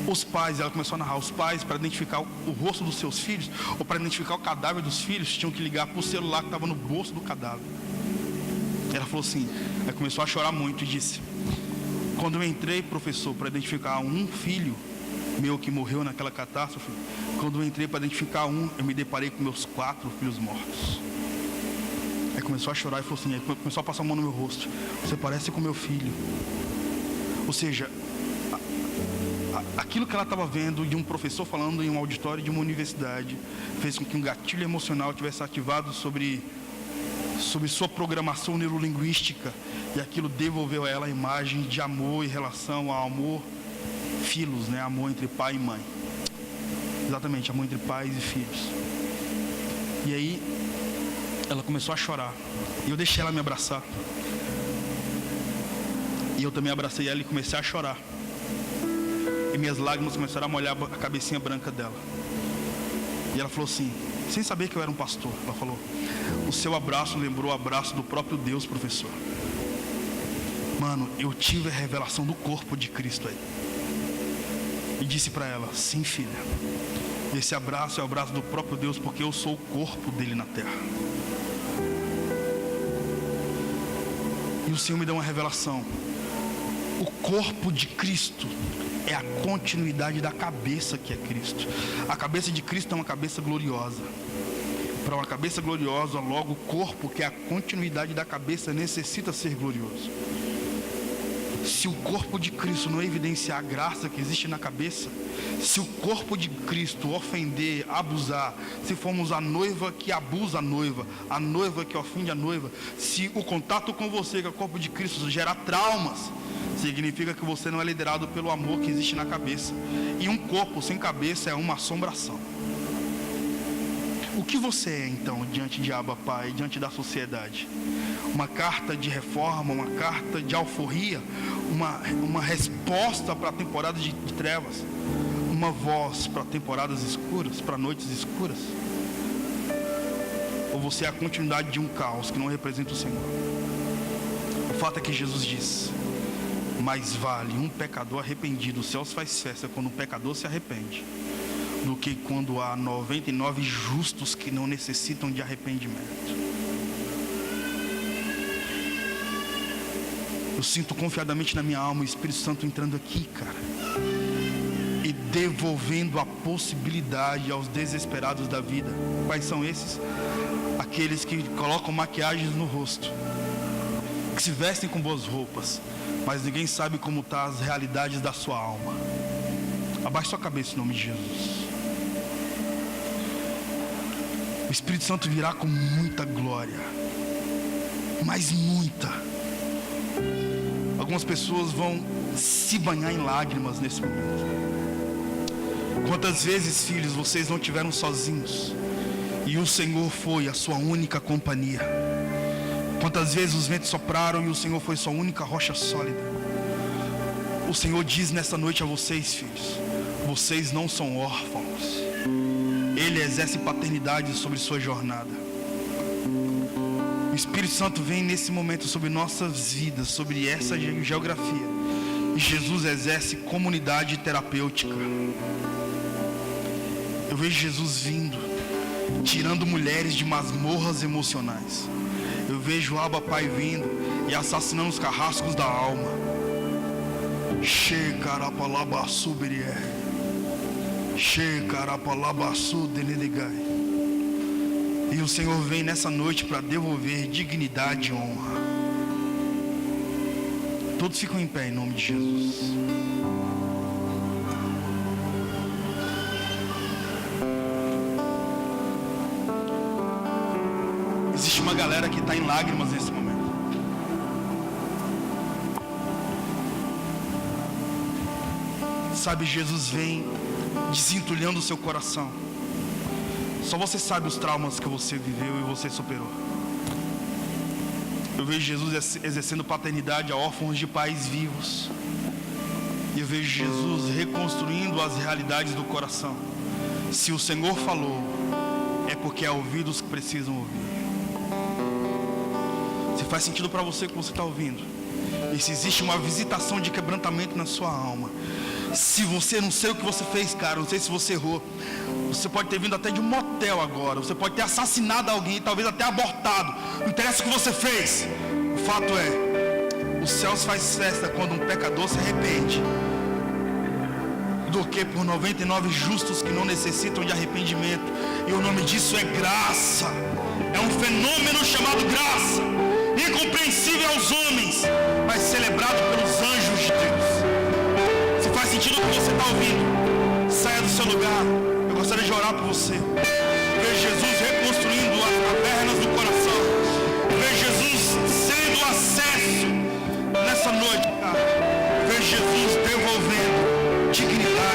Os pais, ela começou a narrar, os pais, para identificar o rosto dos seus filhos, ou para identificar o cadáver dos filhos, tinham que ligar para o celular que estava no bolso do cadáver. Ela falou assim, ela começou a chorar muito e disse: quando eu entrei, professor, para identificar um filho meu que morreu naquela catástrofe, quando eu entrei para identificar eu me deparei com meus 4 filhos mortos. Aí começou a chorar e falou assim, aí começou a passar a mão no meu rosto: você parece com meu filho. Ou seja, aquilo que ela estava vendo de um professor falando em um auditório de uma universidade fez com que um gatilho emocional tivesse ativado sobre sua programação neurolinguística, e aquilo devolveu a ela a imagem de amor em relação ao amor filos, né? Amor entre pai e mãe. Exatamente, amor entre pais e filhos. E aí ela começou a chorar, e eu deixei ela me abraçar, e eu também abracei ela e comecei a chorar, e minhas lágrimas começaram a molhar a cabecinha branca dela. E ela falou assim, sem saber que eu era um pastor, ela falou: o seu abraço lembrou o abraço do próprio Deus, professor. Mano, eu tive a revelação do corpo de Cristo aí. E disse para ela: sim, filha, esse abraço é o abraço do próprio Deus, porque eu sou o corpo dele na terra. E o Senhor me deu uma revelação: o corpo de Cristo é a continuidade da cabeça que é Cristo. A cabeça de Cristo é uma cabeça gloriosa. Para uma cabeça gloriosa, logo o corpo, que é a continuidade da cabeça, necessita ser glorioso. Se o corpo de Cristo não evidenciar a graça que existe na cabeça, se o corpo de Cristo ofender, abusar, se formos a noiva que abusa a noiva que ofende a noiva, se o contato com você, que é o corpo de Cristo, gerar traumas, significa que você não é liderado pelo amor que existe na cabeça. E um corpo sem cabeça é uma assombração. O que você é então diante de Abba Pai, diante da sociedade? Uma carta de reforma, uma carta de alforria, uma resposta para temporadas de trevas, uma voz para temporadas escuras, para noites escuras? Ou você é a continuidade de um caos que não representa o Senhor? O fato é que Jesus diz: mais vale um pecador arrependido, os céus faz festa quando um pecador se arrepende, do que quando há 99 justos que não necessitam de arrependimento. Eu sinto confiadamente na minha alma o Espírito Santo entrando aqui, cara, e devolvendo a possibilidade aos desesperados da vida. Quais são esses? Aqueles que colocam maquiagens no rosto, que se vestem com boas roupas, mas ninguém sabe como estão as realidades da sua alma. Abaixe sua cabeça em nome de Jesus. O Espírito Santo virá com muita glória, mas muita. Algumas pessoas vão se banhar em lágrimas nesse momento. Quantas vezes, filhos, vocês não estiveram sozinhos e o Senhor foi a sua única companhia? Quantas vezes os ventos sopraram e o Senhor foi sua única rocha sólida? O Senhor diz nessa noite a vocês, filhos: vocês não são órfãos. Ele exerce paternidade sobre sua jornada. O Espírito Santo vem nesse momento sobre nossas vidas, sobre essa geografia, e Jesus exerce comunidade terapêutica. Eu vejo Jesus vindo, tirando mulheres de masmorras emocionais. Eu vejo o Abba Pai vindo e assassinando os carrascos da alma. Shekarapalabasu berié, Shekarapalabasu denedegai. E o Senhor vem nessa noite para devolver dignidade e honra. Todos ficam em pé em nome de Jesus. Existe uma galera que está em lágrimas nesse momento. Sabe, Jesus vem desentulhando o seu coração. Só você sabe os traumas que você viveu e você superou. Eu vejo Jesus exercendo paternidade a órfãos de pais vivos. E eu vejo Jesus reconstruindo as realidades do coração. Se o Senhor falou, é porque há ouvidos que precisam ouvir. Se faz sentido para você o que você está ouvindo, e se existe uma visitação de quebrantamento na sua alma, Se você, não sei o que você fez, cara, não sei se você errou. Você pode ter vindo até de um motel agora. Você pode ter assassinado alguém, talvez até abortado. Não interessa o que você fez. O fato é, os céus faz festa quando um pecador se arrepende, do que por 99 justos que não necessitam de arrependimento. E o nome disso é graça. É um fenômeno chamado graça, incompreensível aos homens, mas celebrado pelos anjos de Deus. Se faz sentido o que você está ouvindo, saia do seu lugar. Eu gostaria de orar por você. Ver Jesus reconstruindo as cavernas do coração. Ver Jesus sendo acesso nessa noite, cara. Ver Jesus devolvendo dignidade.